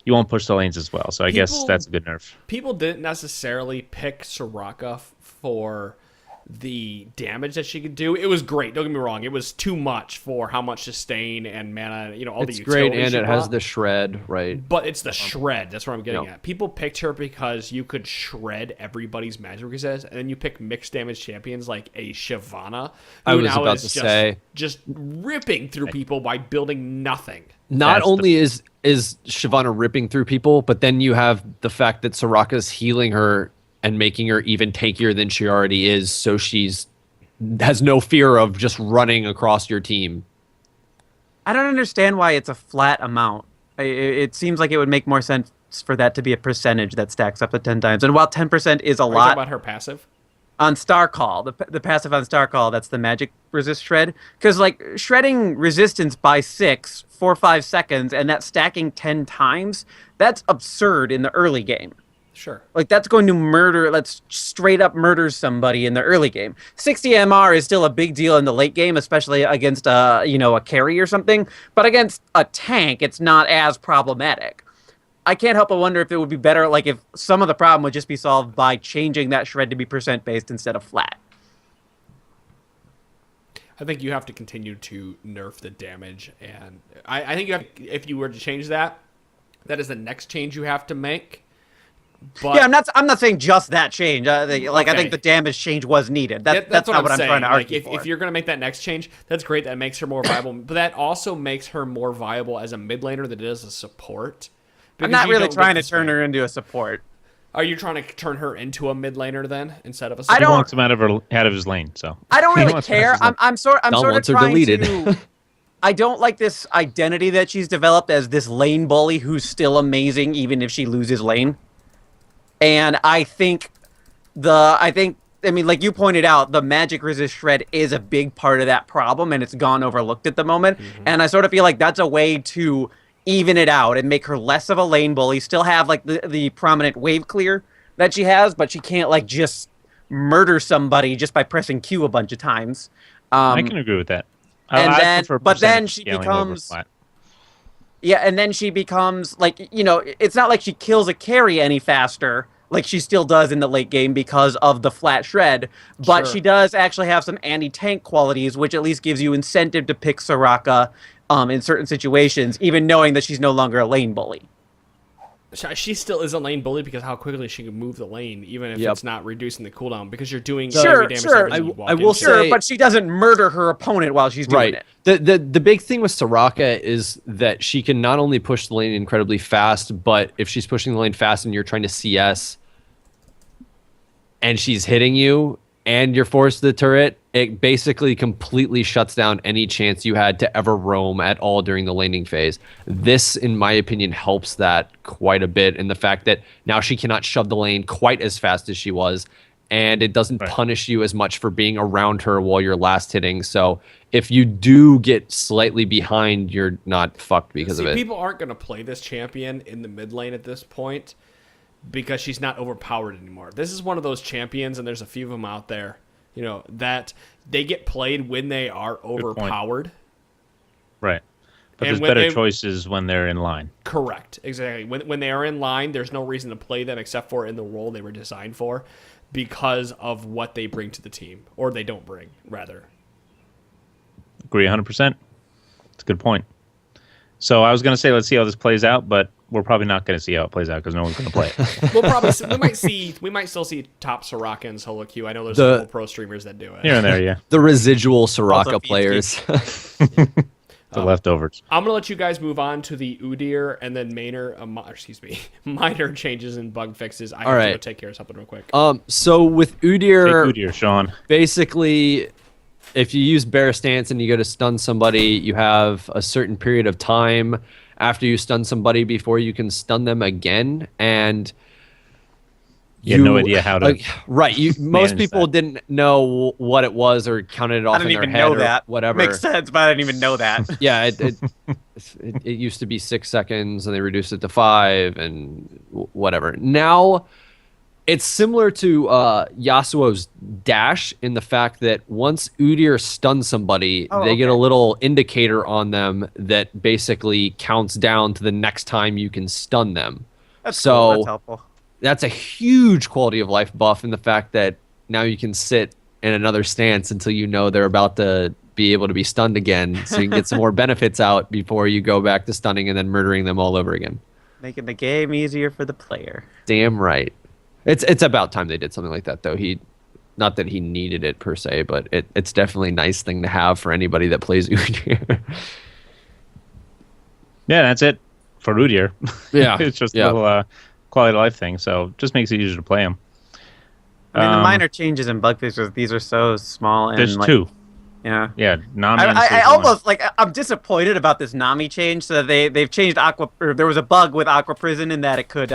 you won't push the lanes as well. So I guess that's a good nerf. People didn't necessarily pick Soraka for the damage that she could do. It was great. Don't get me wrong. It was too much for how much sustain and mana, all the utilities. It's great, and it has the shred, right? But it's the shred. That's what I'm getting at. People picked her because you could shred everybody's magic resist, and then you pick mixed damage champions like a Shyvana, who just ripping through people by building nothing. Not only is Shyvana ripping through people, but then you have the fact that Soraka's healing her and making her even tankier than she already is, so has no fear of just running across your team. I don't understand why it's a flat amount. It seems like it would make more sense for that to be a percentage that stacks up to 10 times. And while 10% is a lot... Are you talking about her passive? On Starcall, the passive on Starcall, that's the magic resist shred. Because, shredding resistance by 4 or 5 seconds, and that stacking 10 times, that's absurd in the early game. Sure. That's going to let's straight up murder somebody in the early game. 60 MR is still a big deal in the late game, especially against a carry or something. But against a tank, it's not as problematic. I can't help but wonder if it would be better, if some of the problem would just be solved by changing that shred to be percent based instead of flat. I think you have to continue to nerf the damage, and I think if you were to change that is the next change you have to make. But, I'm not saying just that change. I think the damage change was needed. That's not what I'm trying to argue for. If you're going to make that next change, that's great. That makes her more viable. But that also makes her more viable as a mid laner than it is a support. I'm not really trying to turn her into a support. Are you trying to turn her into a mid laner then instead of a? He wants him out of his lane. So I don't really care. I'm sort of trying deleted. to. I don't like this identity that she's developed as this lane bully who's still amazing even if she loses lane. And I think, like you pointed out, the magic resist shred is a big part of that problem, and it's gone overlooked at the moment. Mm-hmm. And I sort of feel like that's a way to even it out and make her less of a lane bully, still have like the prominent wave clear that she has, but she can't like just murder somebody just by pressing Q a bunch of times. I can agree with that. Then she becomes, and then she becomes like, it's not like she kills a carry any faster, like she still does in the late game because of the flat shred, but she does actually have some anti-tank qualities, which at least gives you incentive to pick Soraka in certain situations, even knowing that she's no longer a lane bully. She still is a lane bully because how quickly she can move the lane, even if it's not reducing the cooldown, because you're doing damage. I will say, but she doesn't murder her opponent while she's doing it. The big thing with Soraka is that she can not only push the lane incredibly fast, but if she's pushing the lane fast and you're trying to CS and she's hitting you and you're forced to the turret, it basically completely shuts down any chance you had to ever roam at all during the laning phase. This, in my opinion, helps that quite a bit in the fact that now she cannot shove the lane quite as fast as she was, and it doesn't punish you as much for being around her while you're last hitting. So if you do get slightly behind, you're not fucked because of it. People aren't going to play this champion in the mid lane at this point because she's not overpowered anymore. This is one of those champions, and there's a few of them out there, that they get played when they are overpowered. Right. But there's better choices when they're in line. Correct. Exactly. When they are in line, there's no reason to play them except for in the role they were designed for because of what they bring to the team. Or they don't bring, rather. Agree 100%. It's a good point. So I was going to say, let's see how this plays out, but we're probably not going to see how it plays out because no one's going to play it. We might still see top Soraka and solo queue. I know there's a couple pro streamers that do it. Here and there, yeah. The residual Soraka players. The leftovers. I'm going to let you guys move on to the Udyr and then minor changes and bug fixes. I have to go take care of something real quick. So with Udyr, Take Udyr, Sean. Basically, if you use Bear Stance and you go to stun somebody, you have a certain period of time after you stun somebody before you can stun them again, and you had no idea how to. Most people didn't know what it was or counted it off in their head. I didn't even know that. Whatever makes sense, but I didn't even know that. Yeah, it used to be 6 seconds, and they reduced it to 5, and whatever. Now, it's similar to Yasuo's dash in the fact that once Udyr stuns somebody, they get a little indicator on them that basically counts down to the next time you can stun them. That's cool. That's helpful. That's a huge quality of life buff in the fact that now you can sit in another stance until you know they're about to be able to be stunned again, so you can get some more benefits out before you go back to stunning and then murdering them all over again. Making the game easier for the player. Damn right. It's about time they did something like that, though. Not that he needed it per se, but it's definitely a nice thing to have for anybody that plays Udyr. Yeah, that's it for Udyr. Yeah, it's just a little quality of life thing, so it just makes it easier to play him. I mean, the minor changes in bug fixes, these are so small. And there's 2. Yeah. Yeah, Nami. I almost I'm disappointed about this Nami change. So they've changed there was a bug with Aqua Prison in that it could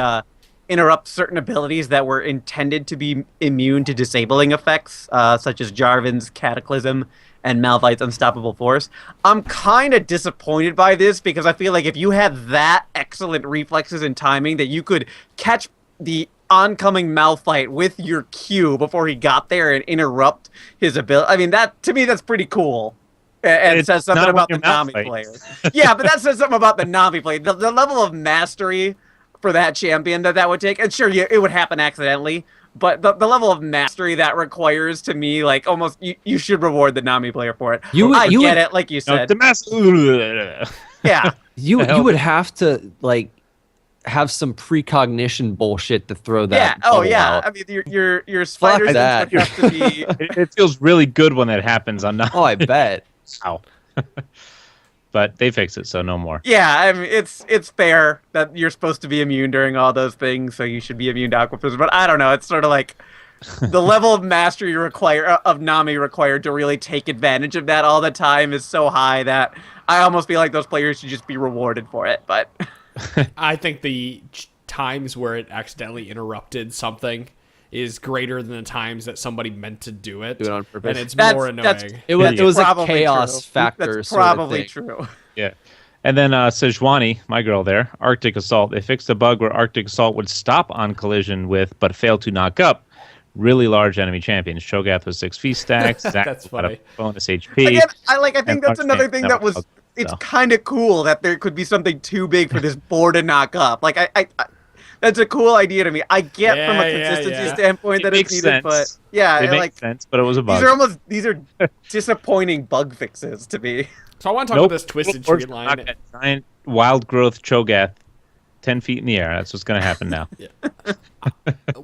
interrupt certain abilities that were intended to be immune to disabling effects, such as Jarvan's Cataclysm and Malphite's Unstoppable Force. I'm kind of disappointed by this because I feel like if you had that excellent reflexes and timing that you could catch the oncoming Malphite with your Q before he got there and interrupt his ability. I mean, to me, that's pretty cool. And it says something about the Nami players. Yeah, but that says something about the Nami play. The level of mastery for that champion that would take, and sure, it would happen accidentally, but the level of mastery that requires, to me, like, almost, you should reward the Nami player for it. I get it, like you said. Yeah. You would have to, like, have some precognition bullshit to throw that. Yeah. Oh yeah. Out. I mean, your spiders have to be. It feels really good when that happens on Nami. Oh, I bet. Wow. but they fixed it, so no more. Yeah, I mean, it's fair that you're supposed to be immune during all those things, so you should be immune to Aqua Prison. But I don't know. It's sort of like the level of mastery of Nami required to really take advantage of that all the time is so high that I almost feel like those players should just be rewarded for it. But I think the times where it accidentally interrupted something is greater than the times that somebody meant to do it. Do it on purpose. And it's more annoying. It was a probably chaos true. factor. That's sort of probably thing. true. Yeah. And then Sejuani, my girl there, Arctic Assault. They fixed a bug where Arctic Assault would stop on collision with, but fail to knock up, really large enemy champions. Cho'Gath with 6 feast stacks. Zach That's got a funny. bonus HP. Again, I think and that's another thing that was. bugged, It's so. kind of cool that there could be something too big for this board to knock up. Like I that's a cool idea to me. I get from a consistency standpoint that It it's makes needed, sense. but yeah, It makes like sense, but it was a bug. these are disappointing bug fixes to me. So I want to talk about this Twisted Tree line. That giant wild growth Cho'Gath 10 feet in the air. That's what's going to happen now.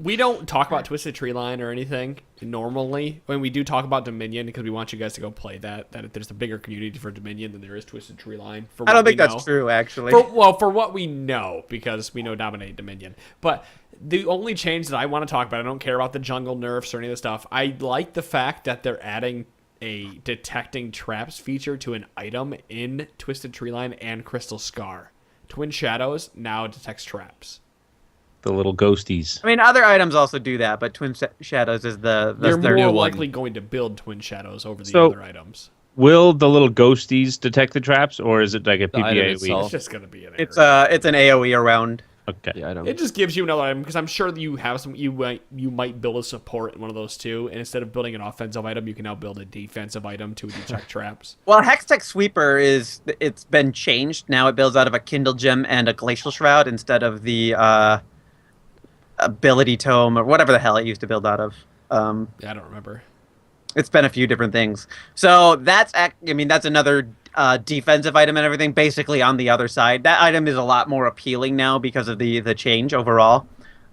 We don't talk about Twisted Tree Line or anything normally. When we do talk about Dominion, because we want you guys to go play that there's a bigger community for Dominion than there is Twisted Tree Line. I don't think that's true, actually. For what we know, because we know dominate Dominion. But the only change that I want to talk about, I don't care about the jungle nerfs or any of the stuff. I like the fact that they're adding a detecting traps feature to an item in Twisted Tree Line and Crystal Scar. Twin Shadows now detects traps. The little ghosties. I mean, other items also do that, but Twin Shadows is You're their more new likely one. going to build Twin Shadows over the So- other items. Will the little ghosties detect the traps, or is it like a item PPA? itself. It's just going to be an It's area. it's an AOE around. Okay. The item. It just gives you another item, because I'm sure that you have some. You might build a support in one of those too, and instead of building an offensive item, you can now build a defensive item to detect traps. Well, Hextech Sweeper it's been changed. Now it builds out of a Kindle Gem and a Glacial Shroud instead of the Ability Tome or whatever the hell it used to build out of. Yeah, I don't remember. It's been a few different things. So that's another defensive item and everything, basically on the other side. That item is a lot more appealing now because of the change overall.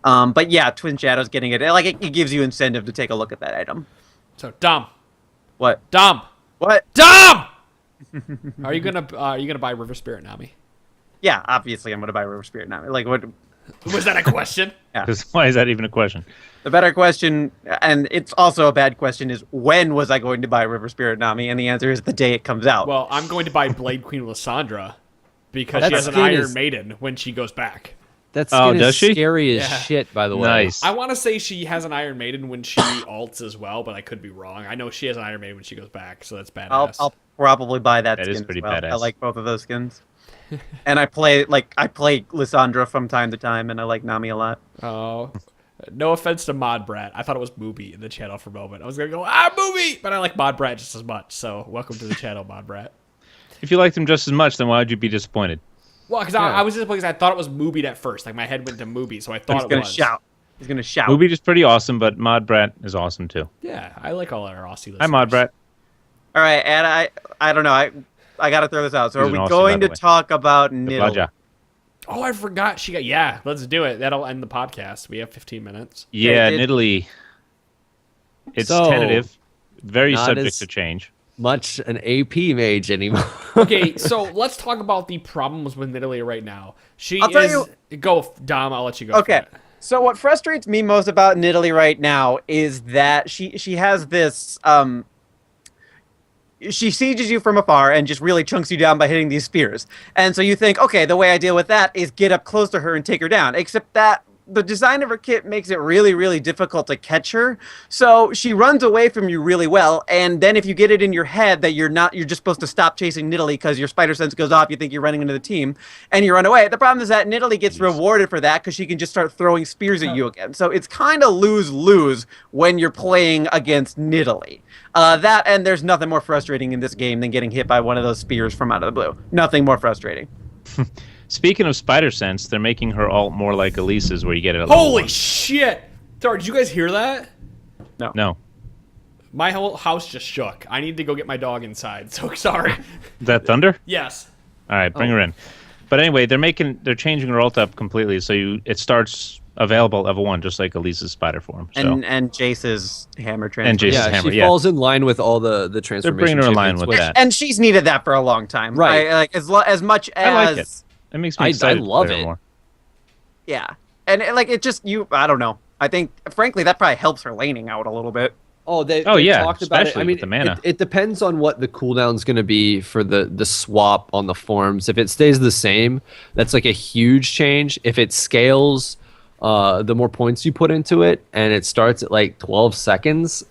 But yeah, Twin Shadows getting it. Like it gives you incentive to take a look at that item. So Dom, What? Dom, What? Dom. Are you gonna buy River Spirit Nami? Yeah, obviously I'm gonna buy River Spirit now. Like what? Was that a question? Why is that even a question? The better question, and it's also a bad question, is when was I going to buy River Spirit Nami? And the answer is the day it comes out. Well, I'm going to buy Blade Queen Lysandra because That she has an skin Iron is- Maiden when she goes back. That Oh, skin does is she? scary as Yeah. shit, by the way. Nice. I want to say she has an Iron Maiden when she ults as well, but I could be wrong. I know she has an Iron Maiden when she goes back, so that's badass. I'll probably buy that That skin is pretty as well. badass. I like both of those skins. And I play Lysandra from time to time, and I like Nami a lot. Oh, no offense to Mod Brat. I thought it was Mooby in the channel for a moment. I was going to go, Mooby! But I like Mod Brat just as much, so welcome to the channel, Mod Brat. If you liked him just as much, then why would you be disappointed? Well, because I was disappointed because I thought it was Mooby at first. Like, my head went to Mooby, so I thought He's it gonna was. shout. He's gonna shout. Movie is pretty awesome, but Mod Brat is awesome too. Yeah, I like all our Aussie listeners. Hi, Mod Brat. All right, and I don't know. I got to throw this out. So He's are we an Aussie, going by to the way. talk about Niddle? Raja. Oh, I forgot. Yeah, let's do it. That'll end the podcast. We have 15 minutes. Yeah, it- Italy. It's So, tentative, very not subject as- to change. Much an AP mage anymore. Okay, so let's talk about the problems with Nidalee right now. I'll tell Go, Dom, I'll let you go. Okay. For it. So what frustrates me most about Nidalee right now is that she has this she sieges you from afar and just really chunks you down by hitting these spears. And so you think, okay, the way I deal with that is get up close to her and take her down. Except that the design of her kit makes it really, really difficult to catch her. So she runs away from you really well. And then if you get it in your head that you're just supposed to stop chasing Nidalee because your spider sense goes off, you think you're running into the team, and you run away. The problem is that Nidalee gets rewarded for that because she can just start throwing spears at you again. So it's kind of lose-lose when you're playing against Nidalee. That, and there's nothing more frustrating in this game than getting hit by one of those spears from out of the blue. Nothing more frustrating. Speaking of Spider Sense, they're making her ult more like Elise's, where you get it at level Holy 1. shit! Sorry, did you guys hear that? No. My whole house just shook. I need to go get my dog inside, so sorry. Is that Thunder? Yes. All right, bring her in. But anyway, they're changing her ult up completely, so it starts available level 1, just like Elise's spider form. So. And Jace's hammer And transformation. Jace's hammer, she falls in line with all the transformation. They're bringing her in line with that. And she's needed that for a long time. Right. Like as much as I like it. It makes me excited. I love to play it. More. Yeah. And like it just I don't know. I think frankly that probably helps her laning out a little bit. They yeah, talked about it. especially I mean, with the mana. It depends on what the cooldown's going to be for the swap on the forms. If it stays the same, that's like a huge change. If it scales, the more points you put into it, and it starts at like 12 seconds,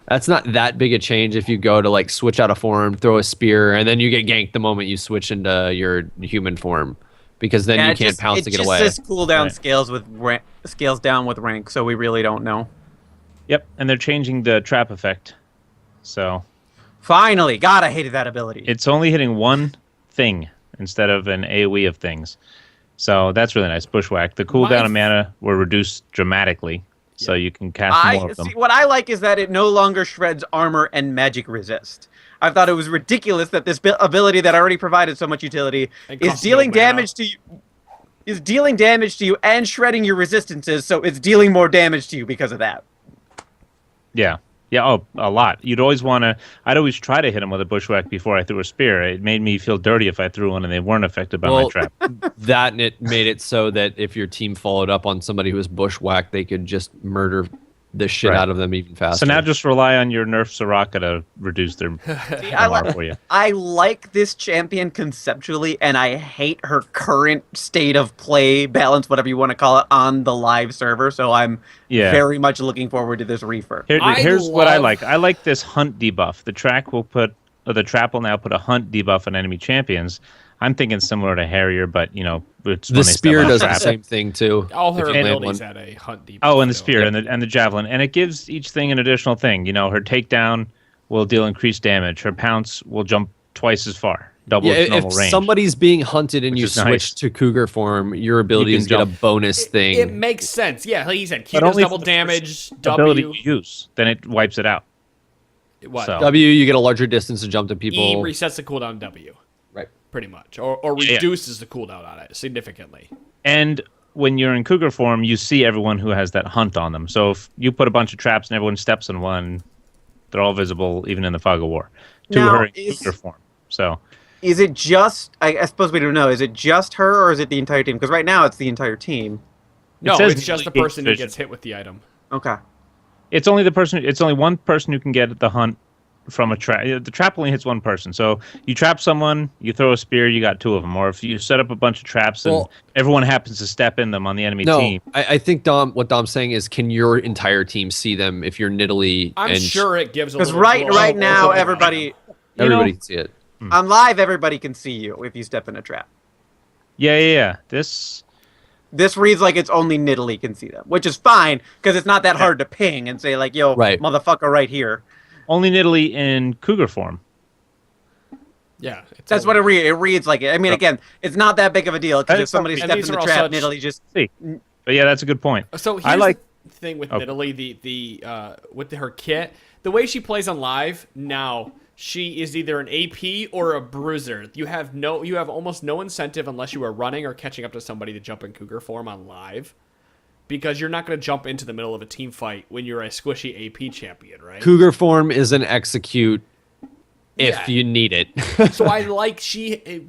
that's not that big a change. If you go to like switch out a form, throw a spear, and then you get ganked the moment you switch into your human form, because then you can't pounce to get away. This cooldown scales down with rank, so we really don't know. Yep, and they're changing the trap effect. So finally, God, I hated that ability. It's only hitting one thing instead of an AoE of things. So that's really nice. Bushwhack. The cooldown of mana were reduced dramatically, so you can cast more of them. What I like is that it no longer shreds armor and magic resist. I thought it was ridiculous that this ability that already provided so much utility is dealing damage to you. Is dealing damage to you and shredding your resistances, so it's dealing more damage to you because of that. Yeah. Yeah, a lot. I'd always try to hit him with a bushwhack before I threw a spear. It made me feel dirty if I threw one and they weren't affected by my trap. That and it made it so that if your team followed up on somebody who was bushwhacked, they could just murder the shit out of them even faster. So now just rely on your nerf Soraka to reduce their MR for you. I like this champion conceptually, and I hate her current state of play, balance, whatever you want to call it, on the live server. So I'm very much looking forward to this refurb. Here's what I like. I like this hunt debuff. The trap will now put a hunt debuff on enemy champions. I'm thinking similar to Harrier, but it's the spear does the same thing too. All her abilities had a hunt debuff. Oh, and the spear and the javelin, and it gives each thing an additional thing. Her takedown will deal increased damage. Her pounce will jump twice as far, double its normal range. If somebody's being hunted and you switch to cougar form, your abilities get a bonus thing. It makes sense. Yeah, like you said, Q does double damage. Ability you use, then it wipes it out. What? W, you get a larger distance to jump to people. E resets the cooldown W. Pretty much, or reduces the cooldown on it significantly. And when you're in cougar form, you see everyone who has that hunt on them. So if you put a bunch of traps and everyone steps on one, they're all visible, even in the fog of war, to her in cougar form. So, is it just? I suppose we don't know. Is it just her, or is it the entire team? Because right now it's the entire team. No, it's just the person who gets hit with the item. Okay. It's only the person. It's only one person who can get the hunt from a trap. The trap only hits one person. So you trap someone, you throw a spear, you got two of them. Or if you set up a bunch of traps and everyone happens to step in them on the enemy team. I think what Dom's saying is, can your entire team see them if you're Nidalee? I'm sure it gives a little. Because right now everybody can see it. On live, everybody can see you if you step in a trap. Yeah. This reads like it's only Nidalee can see them, which is fine because it's not that hard to ping and say like, "Yo, motherfucker, right here." Only Nidalee in cougar form. Yeah. That's what it reads. It reads like it. I mean, again, it's not that big of a deal because if somebody steps in the trap, Nidalee just... But yeah, that's a good point. So here's the thing with Nidalee, with her kit. The way she plays on live, now, she is either an AP or a bruiser. You have almost no incentive unless you are running or catching up to somebody to jump in cougar form on live. Because you're not going to jump into the middle of a team fight when you're a squishy AP champion, right? Cougar form is an execute if you need it. So I like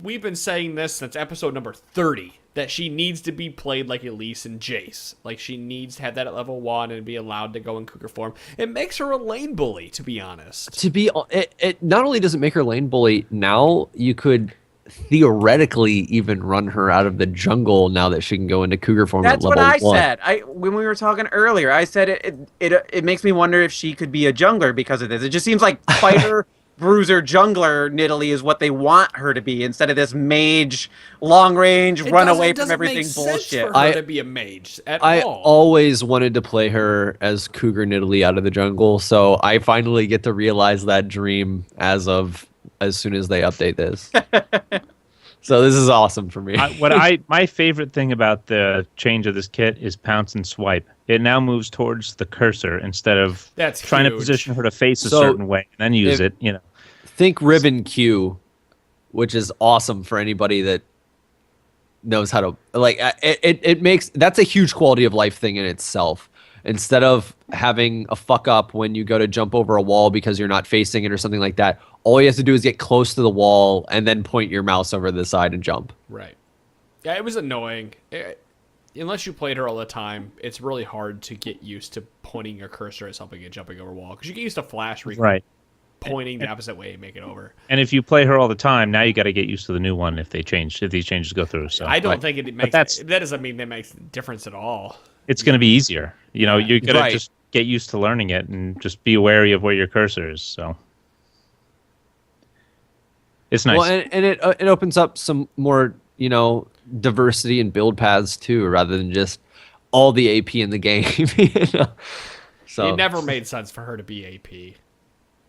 we've been saying this since episode number 30, that she needs to be played like Elise and Jace. Like she needs to have that at level 1 and be allowed to go in cougar form. It makes her a lane bully, to be honest. It not only does it make her lane bully, now you could theoretically even run her out of the jungle now that she can go into cougar form at level 1. That's what I said. When we were talking earlier, I said it makes me wonder if she could be a jungler because of this. It just seems like fighter, bruiser, jungler Nidalee is what they want her to be instead of this mage, long range, run away from everything bullshit. For her to be a mage at I all. always wanted to play her as cougar Nidalee out of the jungle, so I finally get to realize that dream as soon as they update this. So this is awesome for me. My favorite thing about the change of this kit is pounce and swipe. It now moves towards the cursor instead of trying to position her to face a certain way and then use it. Think Ribbon Q, which is awesome for anybody that knows how to like it makes that's a huge quality of life thing in itself. Instead of having a fuck up when you go to jump over a wall because you're not facing it or something like that, all you have to do is get close to the wall and then point your mouse over the side and jump. Right. Yeah, it was annoying. Unless you played her all the time, it's really hard to get used to pointing your cursor at something and jumping over a wall. Because you get used to flash right. pointing the opposite way and make it over. And if you play her all the time, now you got to get used to the new one if these changes go through. So I don't think it makes that doesn't mean that makes a difference at all. It's going to be easier. You're going to just get used to learning it and just be wary of where your cursor is. So it's nice. Well, and it opens up some more, diversity in build paths too, rather than just all the AP in the game. So it never made sense for her to be AP.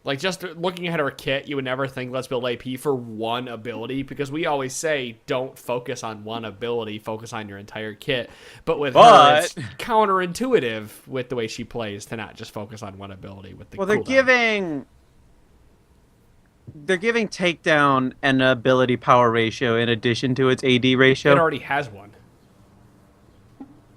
Like, just looking at her kit, you would never think, let's build AP for one ability, because we always say, don't focus on one ability, focus on your entire kit. But with her, it's counterintuitive with the way she plays to not just focus on one ability with the cooldown. They're giving takedown an ability power ratio in addition to its AD ratio. It already has one.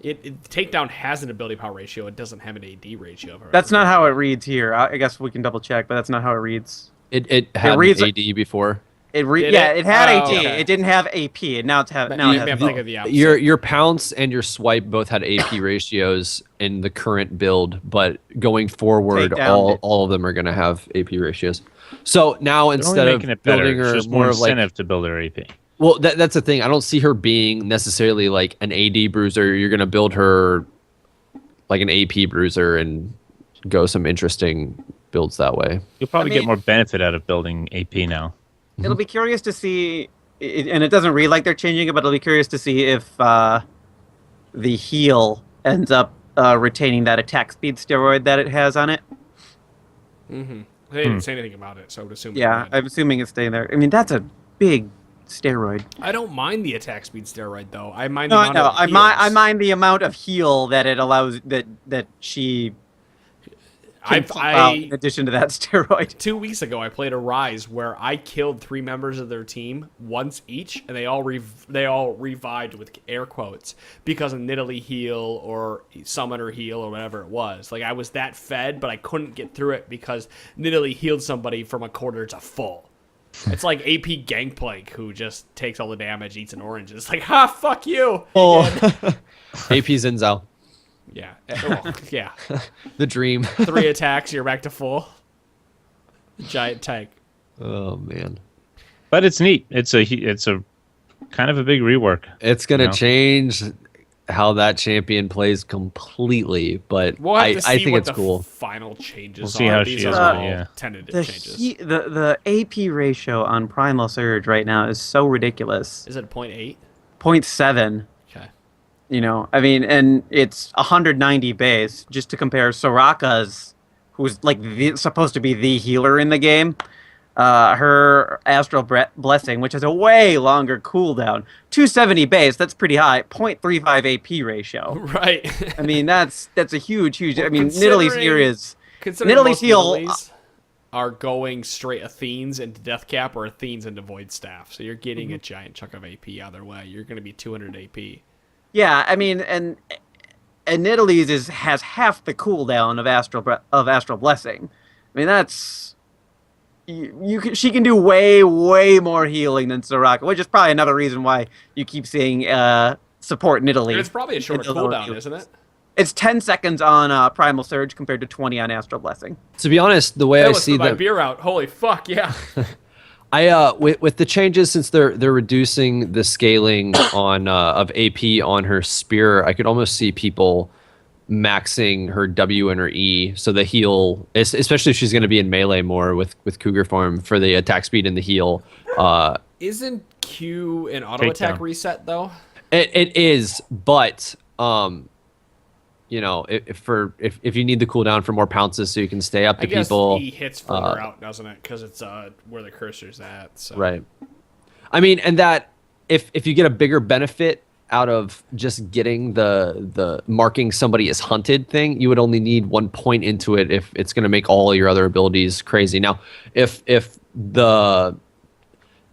Takedown has an ability power ratio. It doesn't have an AD ratio. That's not how it reads here. I guess we can double check, but that's not how it reads. It had an AD before. It had AD. Okay. It didn't have AP. And now it has the opposite. Your pounce and your swipe both had AP ratios in the current build, but going forward, all of them are going to have AP ratios. So now instead of building her more of incentive to build her AP. Well, that's the thing. I don't see her being necessarily like an AD bruiser. You're going to build her like an AP bruiser and go some interesting builds that way. You'll probably get more benefit out of building AP now. It'll be curious to see, and it doesn't read like they're changing it, but it'll be curious to see if the heal ends up retaining that attack speed steroid that it has on it. Mm-hmm. They didn't say anything about it, so I would assume. Yeah, I'm assuming it's staying there. I mean, that's a big steroid. I don't mind the attack speed steroid though. I mind I mind the amount of heal that it allows that she in addition to that steroid. 2 weeks ago I played a Rise where I killed 3 members of their team once each, and they all revived with air quotes because of Nidalee heal or Summoner heal or whatever it was. Like, I was that fed, but I couldn't get through it because Nidalee healed somebody from a quarter to full. It's like AP Gangplank, who just takes all the damage, eats an orange. It's like, ha, fuck you. Oh, AP Zinzao. Yeah. Well, yeah. The dream. 3 attacks, you're back to full. Giant tank. Oh man. But it's neat. It's a kind of a big rework. It's gonna change how that champion plays completely, but we'll have to see I think what it's the cool. final changes. We'll see how she is. Tentative changes. The AP ratio on Primal Surge right now is so ridiculous. Is it 0.8? 0.7. Okay. I mean, and it's 190 base. Just to compare, Soraka's, who's like supposed to be the healer in the game, her Astral Blessing, which has a way longer cooldown, 270 base. That's pretty high. 0.35 AP ratio. Right. I mean, that's a huge. Well, I mean, Nidalee's here is Nidalee's heal. Are going straight Athenes into Death Cap or Athenes into Void Staff. So you're getting a giant chunk of AP either way. You're going to be 200 AP. Yeah, I mean, and Nidalee's has half the cooldown of Astral Blessing. I mean, that's she can do way more healing than Soraka, which is probably another reason why you keep seeing support Nidalee. It's probably a shorter cooldown, isn't it? It's 10 seconds on Primal Surge compared to 20 on Astral Blessing. To be honest, the way I see my beer out. Holy fuck, yeah. With the changes, since they're reducing the scaling on of AP on her spear, I could almost see people maxing her W and her E, so the heal, especially if she's going to be in melee more with Cougar form for the attack speed and the heal. Isn't Q an auto attack reset though? It is, but if you need the cooldown for more pounces so you can stay up to people. I guess E hits further out, doesn't it? Because it's where the cursor's at. So. Right. I mean, and that if you get a bigger benefit out of just getting the marking somebody as hunted thing, you would only need 1 point into it if it's going to make all your other abilities crazy. Now, if the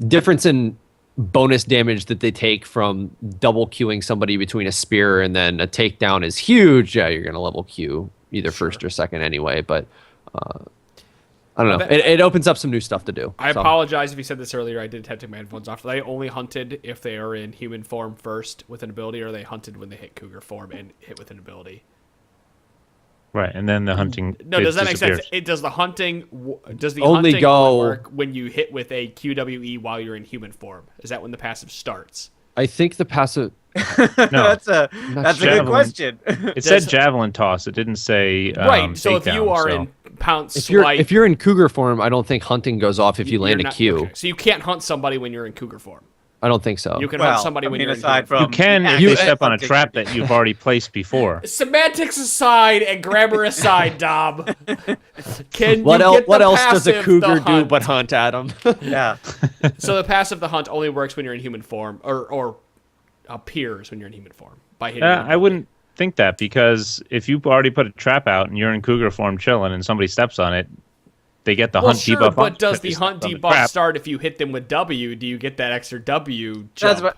difference in bonus damage that they take from double queuing somebody between a spear and then a takedown is huge. Yeah, you're gonna level queue either first or second anyway. But I don't know. It opens up some new stuff to do. I apologize if you said this earlier. I did take my headphones off. They only hunted if they are in human form first with an ability, or they hunted when they hit cougar form and hit with an ability. Right, and then the hunting. No, does that make sense? Does the hunting only go work when you hit with a QWE while you're in human form? Is that when the passive starts? I think the passive. No, that's a good question. It said javelin toss. It didn't say right. So if you are in pounce if you're in cougar form, I don't think hunting goes off if you land a Q. Okay. So you can't hunt somebody when you're in cougar form. I don't think so. You can hunt somebody when you're aside from you can if you step on a trap that you've already placed before. Semantics aside and grammar aside, Dom. What else does a cougar do but hunt, Adam? Yeah. So the passive, the hunt, only works when you're in human form, or appears when you're in human form by hitting. I wouldn't think that, because if you already put a trap out and you're in cougar form chilling and somebody steps on it, they get the hunt debuff. But does the hunt debuff start if you hit them with W? Do you get that extra W jump?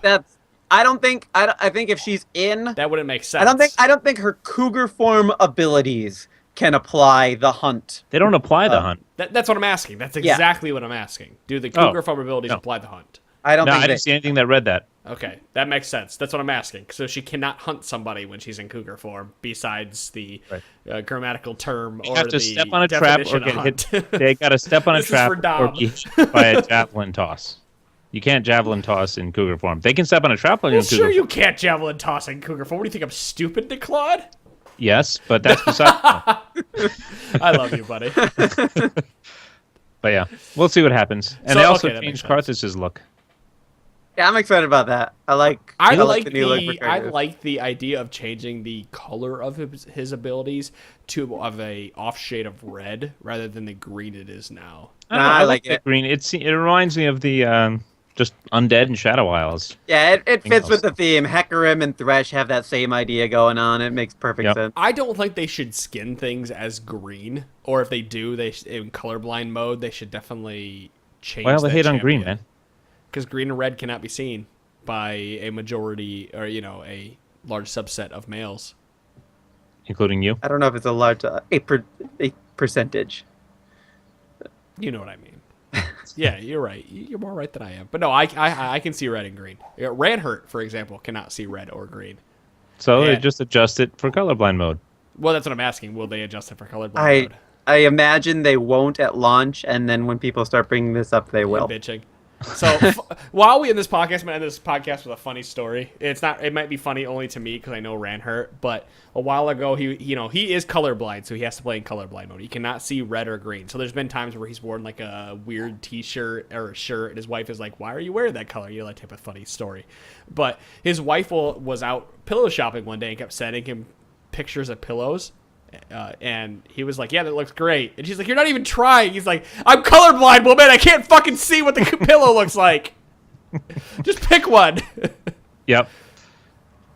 I think if she's in, that wouldn't make sense. I don't think her cougar form abilities can apply the hunt. They don't apply the hunt. That's what I'm asking. That's exactly what I'm asking. Do the cougar form abilities apply the hunt? I didn't see anything that read that. Okay, that makes sense. That's what I'm asking. So she cannot hunt somebody when she's in cougar form, besides the grammatical term you or have to the step on a trap or get hit. They got to step on a trap or get hit by a javelin toss. You can't javelin toss in cougar form. They can step on a trap when you're in cougar form. You can't javelin toss in cougar form. What do you think? I'm stupid, Nick Claude? Yes, but that's beside. I love you, buddy. But yeah, we'll see what happens. And they also changed Karthus's look. Yeah, I'm excited about that. I like the idea of changing the color of his abilities to a off shade of red rather than the green it is now. I like it. Green. It reminds me of the just Undead and Shadow Isles. Yeah, it fits with the theme. Hecarim and Thresh have that same idea going on. It makes perfect sense. I don't think they should skin things as green, or if they do, in colorblind mode, they should definitely change. Well, they hate on green, man. Because green and red cannot be seen by a majority, or a large subset of males, including you. I don't know if it's a large a percentage. You know what I mean? Yeah, you're right. You're more right than I am. But no, I can see red and green. Ranhurt, for example, cannot see red or green. So they just adjust it for colorblind mode. Well, that's what I'm asking. Will they adjust it for colorblind mode? I imagine they won't at launch, and then when people start bringing this up, they will. Bitching. So while we end this podcast, I'm gonna end this podcast with a funny story. It might be funny only to me because I know Ranhurt, but a while ago he is colorblind, so he has to play in colorblind mode. He cannot see red or green. So there's been times where he's worn like a weird T-shirt or a shirt, and his wife is like, "Why are you wearing that color?" That type of funny story. But his wife was out pillow shopping one day and kept sending him pictures of pillows. And he was like, "Yeah, that looks great." And she's like, "You're not even trying." He's like, "I'm colorblind, woman. I can't fucking see what the pillow looks like. Just pick one." Yep.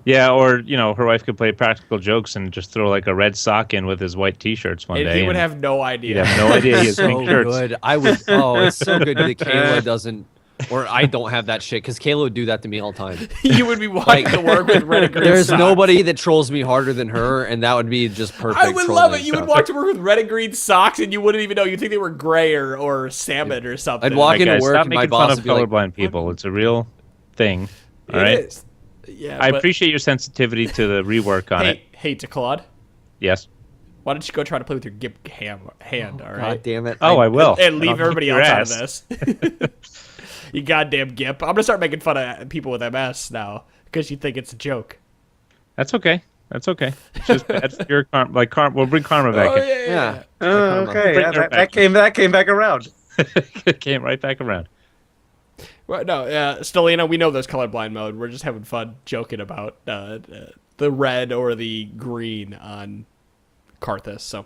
Yeah, or her wife could play practical jokes and just throw like a red sock in with his white T-shirts one day. He would have no idea. He'd have no idea he has so pink shirts. Good. I would. Oh, it's so good that Kayla doesn't. Or I don't have that shit, because Kayla would do that to me all the time. You would be walking to work with red and green There's socks. nobody that trolls me harder than her, and that would be just perfect. I would love it. You would walk to work with red and green socks, and you wouldn't even know. You'd think they were gray or salmon or something. I'd walk into work, stop and my making boss fun would of be like, colorblind people. It's a real thing. All right. It is. Yeah, I appreciate your sensitivity to the rework on it. Hey, to Claude. Yes. Why don't you go try to play with your GIMP hand, all right? God damn it. I will. And leave everybody else out of this. You goddamn GIMP. I'm going to start making fun of people with MS now because you think it's a joke. That's okay. It's just that's your karma. We'll bring karma back in. Yeah. Oh, okay. Yeah, that came back around. It came right back around. Well, no, Stelina, we know there's colorblind mode. We're just having fun joking about the red or the green on Karthus. So,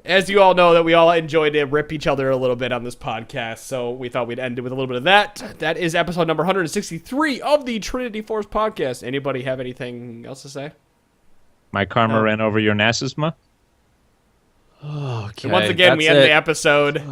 as you all know, that we all enjoyed to rip each other a little bit on this podcast, so we thought we'd end it with a little bit of that. That is episode number 163 of the Trinity Force podcast. Anybody have anything else to say? My karma ran over your Nasisma. Okay. And once again, we end the episode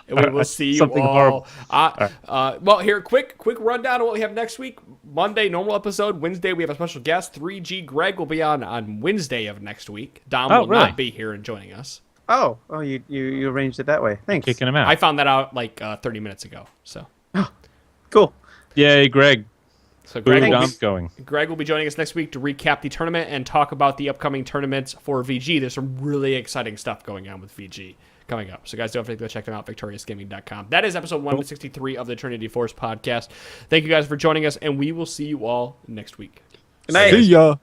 And we will see you Something all. horrible. Well, here, quick rundown of what we have next week. Monday, normal episode. Wednesday, we have a special guest. 3G Greg will be on Wednesday of next week. Dom will really? not be here and joining us. Oh, you arranged it that way. Thanks. Kicking him out. I found that out like 30 minutes ago. So Cool. Yay, Greg. So Greg Greg will will be joining us next week to recap the tournament and talk about the upcoming tournaments for VG. There's some really exciting stuff going on with VG coming up. So guys, don't forget to go check them out, victoriousgaming.com. That is episode 163 of the Trinity Force podcast. Thank you guys for joining us, and we will see you all next week. Good night. See ya.